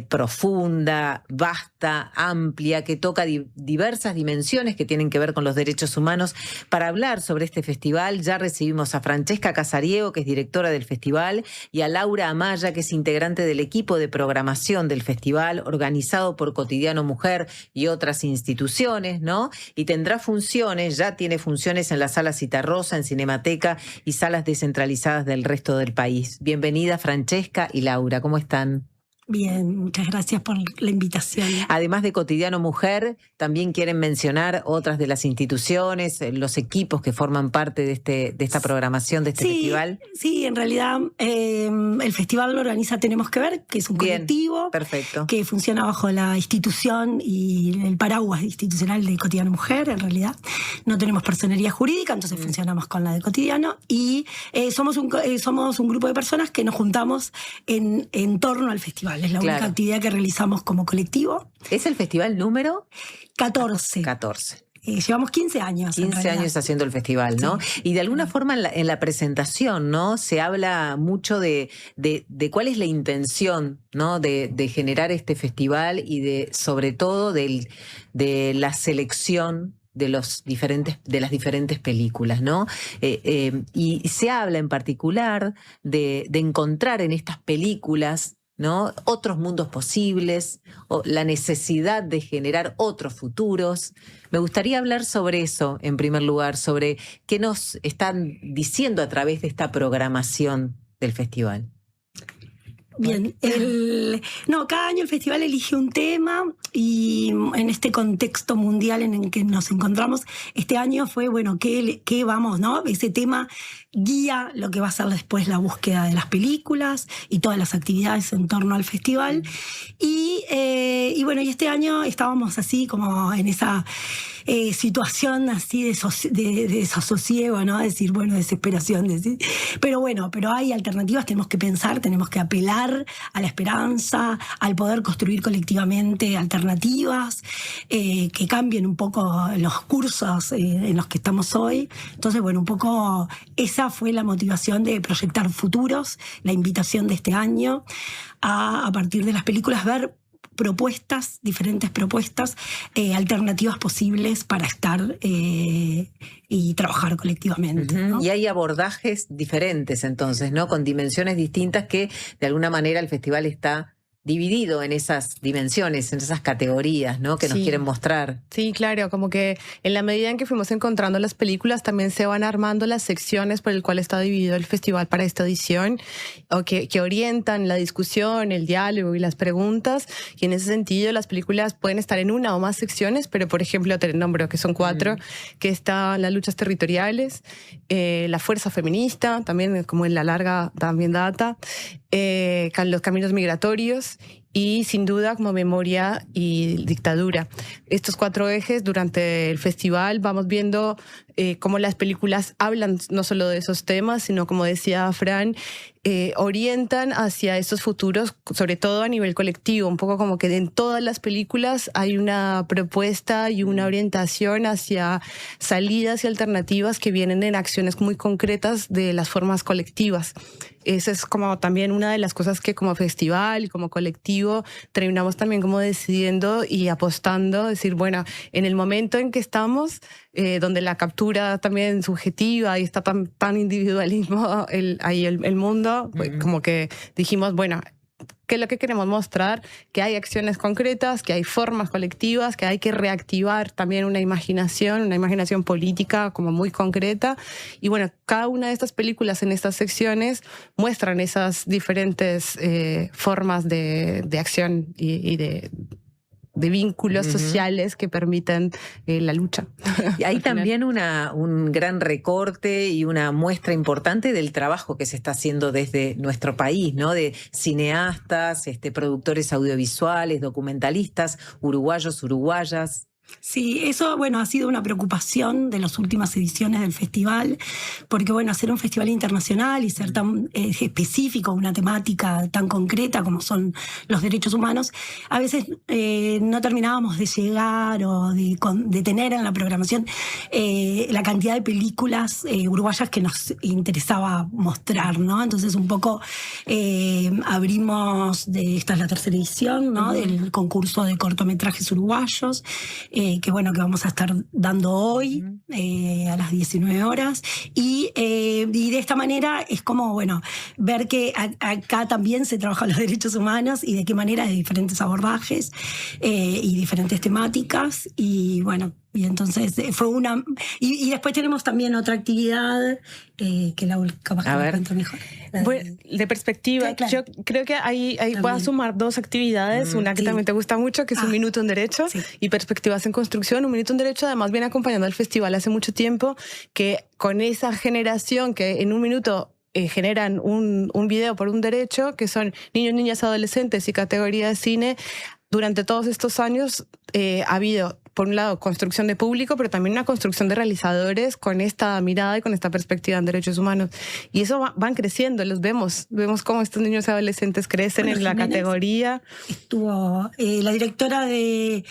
profunda, vasta, amplia, que toca diversas dimensiones que tienen que ver con los derechos humanos. Para hablar sobre este festival ya recibimos a Francesca Casariego, que es directora del festival, y a Laura Amaya, que es integrante del equipo de programación del festival, organizado por Cotidiano Mujer y otras instituciones, ¿no? Y tendrá funciones, ya tiene funciones en la Sala Citarrosa, en Cinemateca y salas descentralizadas del resto del país. Bienvenida, Francesca y Laura, ¿cómo están? Bien, muchas gracias por la invitación. Además de Cotidiano Mujer, también quieren mencionar otras de las instituciones, los equipos que forman parte de esta programación, de este festival. Sí, en realidad el festival lo organiza Tenemos que Ver, que es un colectivo que funciona bajo la institución y el paraguas institucional de Cotidiano Mujer. En realidad no tenemos personería jurídica, entonces funcionamos con la de Cotidiano, y somos un grupo de personas que nos juntamos en torno al festival. Es la única actividad que realizamos como colectivo. ¿Es el festival número? 14. Llevamos 15 años. 15 años haciendo el festival, ¿no? Sí. Y de alguna forma en la presentación, ¿no? Se habla mucho de cuál es la intención, ¿no? De generar este festival y sobre todo de la selección de las diferentes películas, ¿no? Y se habla en particular de encontrar en estas películas, ¿no? Otros mundos posibles, o la necesidad de generar otros futuros. Me gustaría hablar sobre eso, en primer lugar, sobre qué nos están diciendo a través de esta programación del festival. Bien, cada año el festival elige un tema, y en este contexto mundial en el que nos encontramos, este año fue, ¿qué vamos, no? Ese tema guía lo que va a ser después la búsqueda de las películas y todas las actividades en torno al festival. Y este año estábamos así como en esa situación así de desasosiego, ¿no? Decir, desesperación. Pero hay alternativas, tenemos que pensar, tenemos que apelar a la esperanza, al poder construir colectivamente alternativas que cambien un poco los cursos en los que estamos hoy. Entonces, un poco esa fue la motivación de proyectar futuros, la invitación de este año a partir de las películas, ver diferentes propuestas, alternativas posibles para estar y trabajar colectivamente. ¿No? Y hay abordajes diferentes entonces, ¿no? Con dimensiones distintas que de alguna manera el festival está dividido en esas dimensiones, en esas categorías, ¿no? Que nos quieren mostrar. Sí, claro, como que en la medida en que fuimos encontrando las películas, también se van armando las secciones por el cual está dividido el festival para esta edición, o que orientan la discusión, el diálogo y las preguntas. Y en ese sentido, las películas pueden estar en una o más secciones, pero por ejemplo, te nombro que son 4, que están las luchas territoriales, la fuerza feminista, también como en la larga también data, los caminos migratorios, y sin duda como memoria y dictadura. Estos 4 ejes durante el festival vamos viendo cómo las películas hablan no solo de esos temas, sino, como decía Fran, orientan hacia estos futuros, sobre todo a nivel colectivo, un poco como que en todas las películas hay una propuesta y una orientación hacia salidas y alternativas que vienen en acciones muy concretas de las formas colectivas. Esa es como también una de las cosas que como festival y como colectivo terminamos también como decidiendo y apostando, decir, en el momento en que estamos, donde la captura también subjetiva y está tan individualismo el mundo, como que dijimos, ¿Qué es lo que queremos mostrar? Que hay acciones concretas, que hay formas colectivas, que hay que reactivar también una imaginación política como muy concreta. Y bueno, cada una de estas películas en estas secciones muestran esas diferentes formas de acción y de vínculos sociales que permiten la lucha. Y hay también un gran recorte y una muestra importante del trabajo que se está haciendo desde nuestro país, ¿no? De cineastas, productores audiovisuales, documentalistas, uruguayos, uruguayas. Sí, eso, bueno, ha sido una preocupación de las últimas ediciones del festival, porque, bueno, hacer un festival internacional y ser tan específico, una temática tan concreta como son los derechos humanos, a veces no terminábamos de llegar o de tener en la programación la cantidad de películas uruguayas que nos interesaba mostrar, ¿no? Entonces, un poco abrimos, esta es la tercera edición, ¿no? Del concurso de cortometrajes uruguayos, que bueno, que vamos a estar dando hoy a las 19 horas. Y de esta manera es como, bueno, ver que acá también se trabajan los derechos humanos y de qué manera, de diferentes abordajes y diferentes temáticas. Y bueno, y entonces fue una... Y después tenemos también otra actividad que la capaz que me cuento mejor. Bueno, de perspectiva, claro. Yo creo que ahí voy a sumar dos actividades, una que también te gusta mucho, que es Un Minuto, un Derecho, y Perspectivas en Construcción. Un Minuto, un Derecho además viene acompañando al festival hace mucho tiempo, que con esa generación que en un minuto generan un video por un derecho, que son niños, niñas, adolescentes y categoría de cine. Durante todos estos años ha habido, por un lado, construcción de público, pero también una construcción de realizadores con esta mirada y con esta perspectiva en derechos humanos. Y eso van creciendo, los vemos cómo estos niños y adolescentes crecen en la categoría. Estuvo la directora de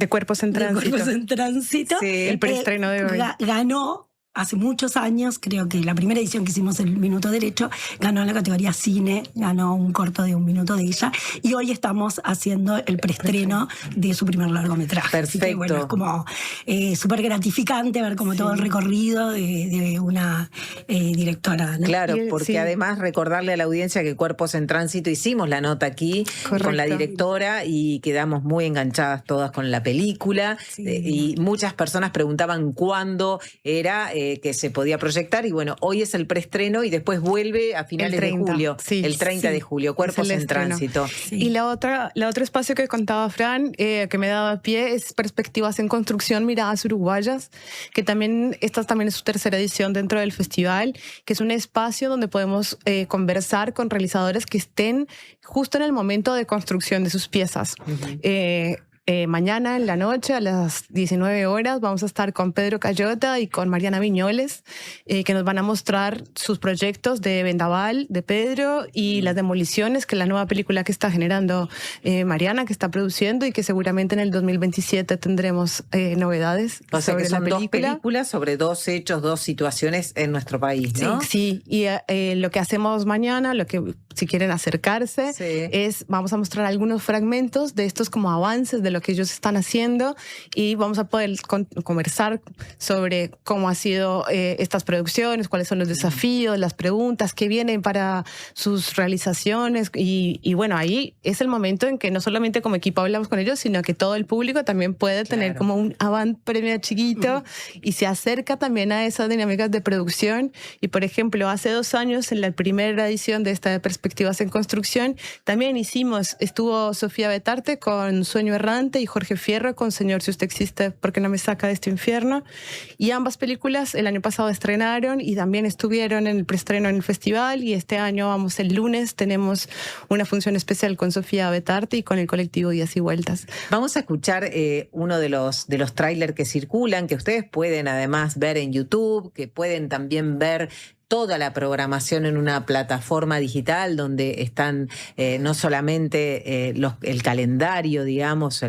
Cuerpos en Tránsito. Sí. El preestreno de hoy. Ganó hace muchos años, creo que la primera edición que hicimos el Minuto Derecho, ganó en la categoría cine, ganó un corto de 1 minuto de ella, y hoy estamos haciendo el preestreno de su primer largometraje. Perfecto. Así que, bueno, es como súper gratificante ver como todo el recorrido de una directora, ¿no? Claro, porque además recordarle a la audiencia que Cuerpos en Tránsito hicimos la nota aquí con la directora y quedamos muy enganchadas todas con la película, y muchas personas preguntaban cuándo era que se podía proyectar, y bueno, hoy es el preestreno y después vuelve a finales de julio, el 30 de julio, Cuerpos en Tránsito. Y la otro espacio que contaba Fran, que me daba pie, es Perspectivas en Construcción, Miradas Uruguayas, que esta también es su tercera edición dentro del festival, que es un espacio donde podemos conversar con realizadores que estén justo en el momento de construcción de sus piezas. Mañana en la noche a las 19 horas vamos a estar con Pedro Cayota y con Mariana Viñoles, que nos van a mostrar sus proyectos de Vendaval, de Pedro, y Las Demoliciones, que es la nueva película que está generando Mariana, que está produciendo, y que seguramente en el 2027 tendremos novedades. O sea, que son dos películas sobre dos hechos, dos situaciones en nuestro país, ¿no? Sí, y lo que hacemos mañana, lo que si quieren acercarse, vamos a mostrar algunos fragmentos de estos como avances de lo que ellos están haciendo, y vamos a poder conversar sobre cómo han sido estas producciones, cuáles son los desafíos, las preguntas que vienen para sus realizaciones, y bueno, ahí es el momento en que no solamente como equipo hablamos con ellos, sino que todo el público también puede tener como un avant premio chiquito y se acerca también a esas dinámicas de producción. Y por ejemplo, hace 2 años, en la primera edición de esta de Perspectivas en Construcción, también estuvo Sofía Betarte con Sueño Errante y Jorge Fierro con Señor, si usted existe, ¿por qué no me saca de este infierno? Y ambas películas el año pasado estrenaron y también estuvieron en el preestreno en el festival, y este año el lunes tenemos una función especial con Sofía Betarte y con el colectivo Días y Vueltas. Vamos a escuchar uno de los trailers que circulan, que ustedes pueden además ver en YouTube, que pueden también ver toda la programación en una plataforma digital donde están no solamente el calendario, digamos,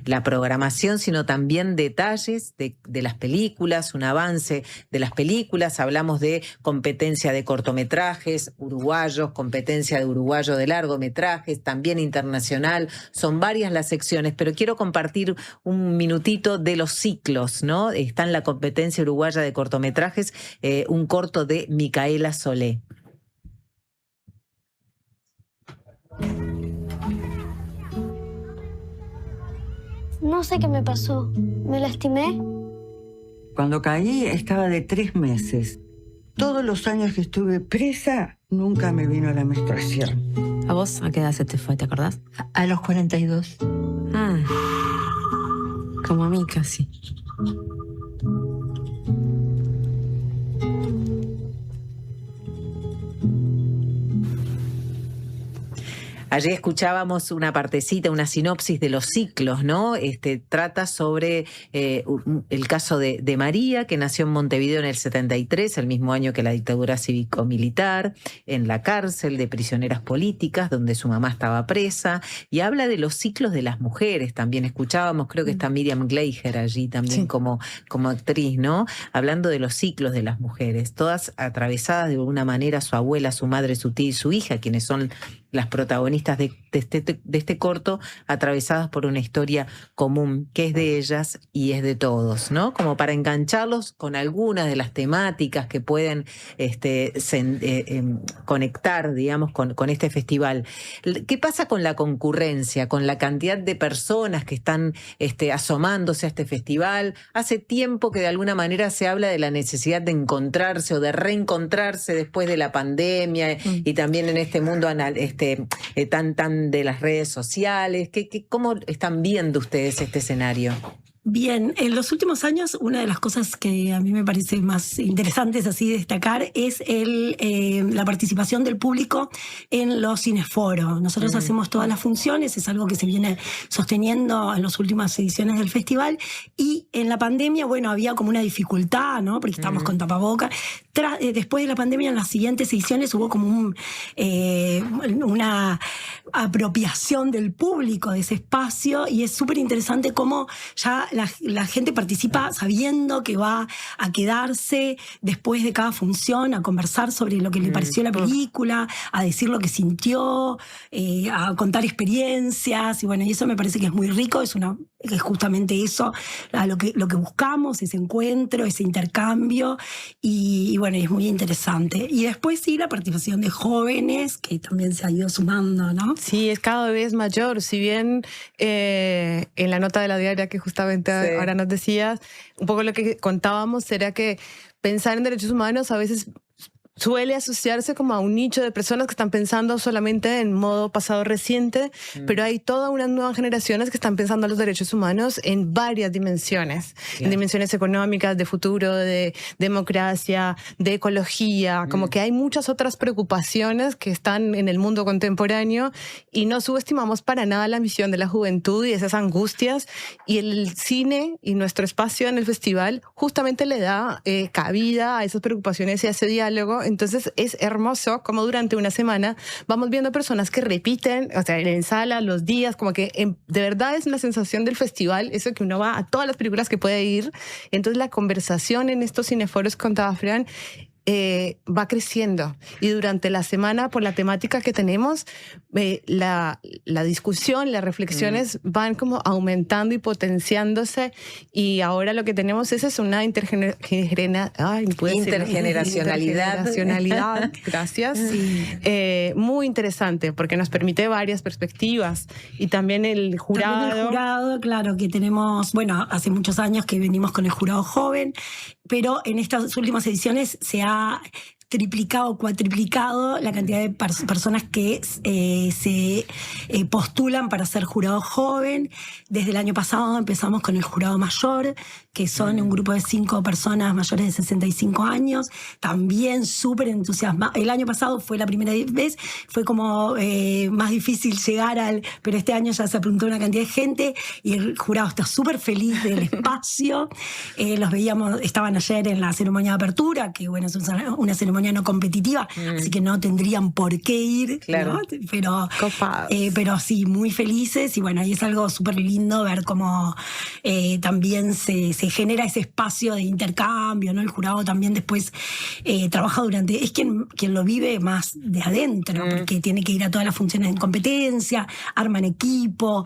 la programación, sino también detalles de las películas, un avance de las películas. Hablamos de competencia de cortometrajes uruguayos, competencia de uruguayo de largometrajes, también internacional. Son varias las secciones, pero quiero compartir un minutito de los ciclos, ¿no? Está en la competencia uruguaya de cortometrajes un corto de Micaela Solé. No sé qué me pasó. ¿Me lastimé? Cuando caí estaba de 3 meses. Todos los años que estuve presa, nunca me vino la menstruación. ¿A vos a qué edad se te fue, te acordás? A los 42. Ah, como a mí casi. Ayer escuchábamos una partecita, una sinopsis de los ciclos, ¿no? Trata sobre el caso de María, que nació en Montevideo en el 73, el mismo año que la dictadura cívico-militar, en la cárcel de prisioneras políticas, donde su mamá estaba presa, y habla de los ciclos de las mujeres. También escuchábamos, creo que está Miriam Gleijer allí también sí, como actriz, ¿no? Hablando de los ciclos de las mujeres, todas atravesadas de alguna manera, su abuela, su madre, su tía y su hija, quienes son las protagonistas de este corto, atravesadas por una historia común que es de ellas y es de todos, ¿no? Como para engancharlos con algunas de las temáticas que pueden conectar, digamos, con este festival. ¿Qué pasa con la concurrencia, con la cantidad de personas que están asomándose a este festival? Hace tiempo que de alguna manera se habla de la necesidad de encontrarse o de reencontrarse después de la pandemia y también en este mundo tan de las redes sociales. ¿Cómo están viendo ustedes este escenario? Bien, en los últimos años una de las cosas que a mí me parece más interesantes así destacar es la participación del público en los cineforos. Nosotros hacemos todas las funciones, es algo que se viene sosteniendo en las últimas ediciones del festival, y en la pandemia, bueno, había como una dificultad, ¿no? Porque estábamos con tapabocas. Después de la pandemia, en las siguientes ediciones hubo como una apropiación del público de ese espacio, y es súper interesante cómo ya la gente participa sabiendo que va a quedarse después de cada función a conversar sobre lo que le pareció la película, a decir lo que sintió, a contar experiencias, y bueno, y eso me parece que es muy rico, es justamente eso, lo que buscamos, ese encuentro, ese intercambio, y bueno, es muy interesante. Y después sí, la participación de jóvenes, que también se ha ido sumando, ¿no? Sí, es cada vez mayor. Si bien en la nota de la diaria que justamente ahora nos decías, un poco lo que contábamos era que pensar en derechos humanos a veces suele asociarse como a un nicho de personas que están pensando solamente en modo pasado reciente, pero hay todas unas nuevas generaciones que están pensando en los derechos humanos en varias dimensiones, en dimensiones económicas, de futuro, de democracia, de ecología, como que hay muchas otras preocupaciones que están en el mundo contemporáneo, y no subestimamos para nada la misión de la juventud y esas angustias, y el cine y nuestro espacio en el festival justamente le da cabida a esas preocupaciones y a ese diálogo. Entonces es hermoso como durante una semana vamos viendo personas que repiten, o sea, en sala, los días, como que de verdad es una sensación del festival, eso que uno va a todas las películas que puede ir. Entonces la conversación en estos cineforos, contaba Fran, va creciendo, y durante la semana, por la temática que tenemos, la discusión, las reflexiones van como aumentando y potenciándose, y ahora lo que tenemos es una intergeneracionalidad, gracias, muy interesante, porque nos permite varias perspectivas, y también el jurado. También el jurado, claro, que tenemos, bueno, hace muchos años que venimos con el jurado joven, pero en estas últimas ediciones se ha triplicado, cuatriplicado la cantidad de personas que se postulan para ser jurado joven. Desde el año pasado empezamos con el jurado mayor, que son un grupo de 5 personas mayores de 65 años, también súper entusiasmados. El año pasado fue la primera vez, fue como más difícil llegar pero este año ya se apuntó una cantidad de gente, y el jurado está súper feliz del espacio. Los veíamos, estaban ayer en la ceremonia de apertura, que bueno, es una ceremonia no competitiva, así que no tendrían por qué ir, claro, ¿no? Pero sí, muy felices, y bueno, ahí es algo súper lindo ver cómo también se se genera ese espacio de intercambio, ¿no? El jurado también después trabaja durante, es quien lo vive más de adentro, porque tiene que ir a todas las funciones en competencia, arman equipo,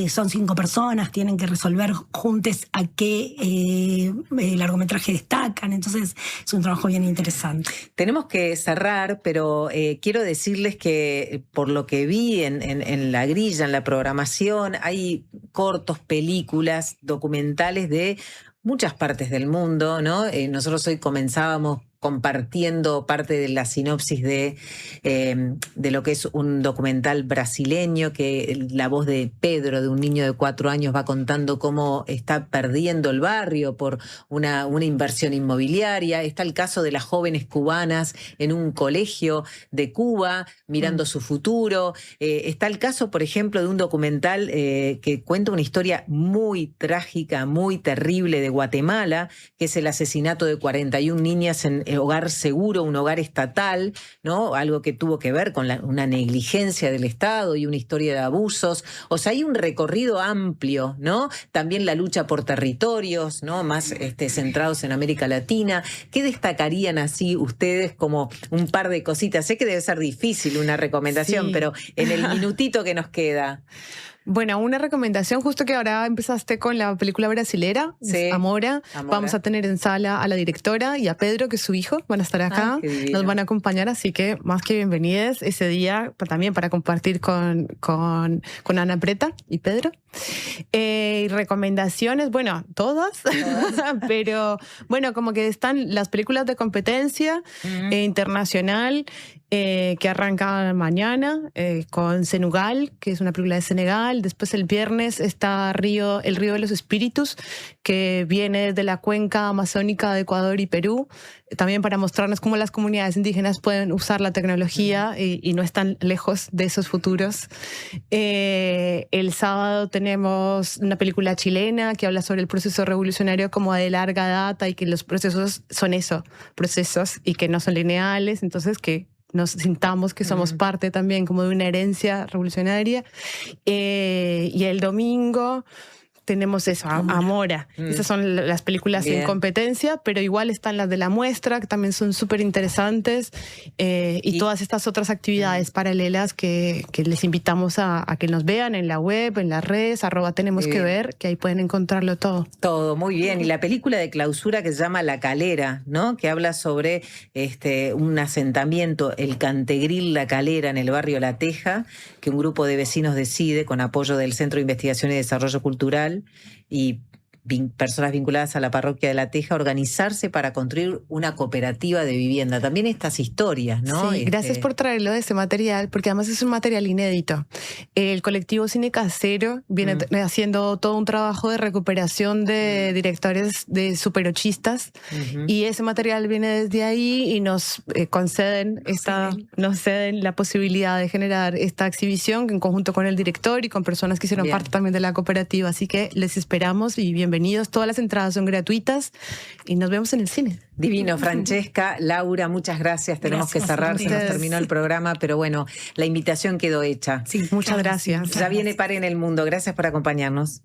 son 5 personas, tienen que resolver juntos a qué largometraje destacan, entonces es un trabajo bien interesante. Tenemos que cerrar, pero quiero decirles que por lo que vi en la grilla, en la programación, hay cortos, películas, documentales de muchas partes del mundo, ¿no? Nosotros hoy comenzábamos compartiendo parte de la sinopsis de lo que es un documental brasileño, que la voz de Pedro, de un niño de 4 años, va contando cómo está perdiendo el barrio por una inversión inmobiliaria. Está el caso de las jóvenes cubanas en un colegio de Cuba mirando su futuro. Está el caso, por ejemplo, de un documental que cuenta una historia muy trágica, muy terrible de Guatemala, que es el asesinato de 41 niñas en Hogar Seguro, un hogar estatal, ¿no? Algo que tuvo que ver con una negligencia del Estado y una historia de abusos. O sea, hay un recorrido amplio, ¿no? También la lucha por territorios, ¿no? Más centrados en América Latina. ¿Qué destacarían así ustedes como un par de cositas? Sé que debe ser difícil una recomendación, sí, pero en el minutito que nos queda. Bueno, una recomendación, justo que ahora empezaste con la película brasilera, sí, Amora. Vamos a tener en sala a la directora y a Pedro, que es su hijo, van a estar acá, nos van a acompañar, así que más que bienvenidos ese día también para compartir con Ana Preta y Pedro. Recomendaciones, bueno, todas, pero bueno, como que están las películas de competencia internacional, que arranca mañana con Senegal, que es una película de Senegal. Después el viernes está El Río de los Espíritus, que viene de la cuenca amazónica de Ecuador y Perú, también para mostrarnos cómo las comunidades indígenas pueden usar la tecnología y no están lejos de esos futuros. El sábado tenemos una película chilena que habla sobre el proceso revolucionario como de larga data y que los procesos son eso, procesos, y que no son lineales, entonces que nos sintamos que somos parte también como de una herencia revolucionaria. Y el domingo tenemos eso, Amora. Esas son las películas en competencia, pero igual están las de la muestra, que también son súper interesantes, y todas estas otras actividades paralelas que les invitamos a que nos vean en la web, en las redes, @tenemosquever, que ahí pueden encontrarlo todo. Todo, muy bien. Y la película de clausura que se llama La Calera, ¿no? Que habla sobre un asentamiento, el Cantegril La Calera, en el barrio La Teja, que un grupo de vecinos decide, con apoyo del Centro de Investigación y Desarrollo Cultural y personas vinculadas a la parroquia de La Teja, organizarse para construir una cooperativa de vivienda. También estas historias, ¿no? Sí, gracias por traerlo de este material, porque además es un material inédito. El colectivo Cine Casero viene haciendo todo un trabajo de recuperación de directores de superochistas, y ese material viene desde ahí y nos conceden la posibilidad de generar esta exhibición en conjunto con el director y con personas que hicieron parte también de la cooperativa. Así que les esperamos y bienvenidos. Todas las entradas son gratuitas y nos vemos en el cine. Divino, Francesca, Laura, muchas gracias. Tenemos que cerrar, se nos terminó el programa, pero bueno, la invitación quedó hecha. Sí, muchas gracias. Ya viene Pare en el Mundo. Gracias por acompañarnos.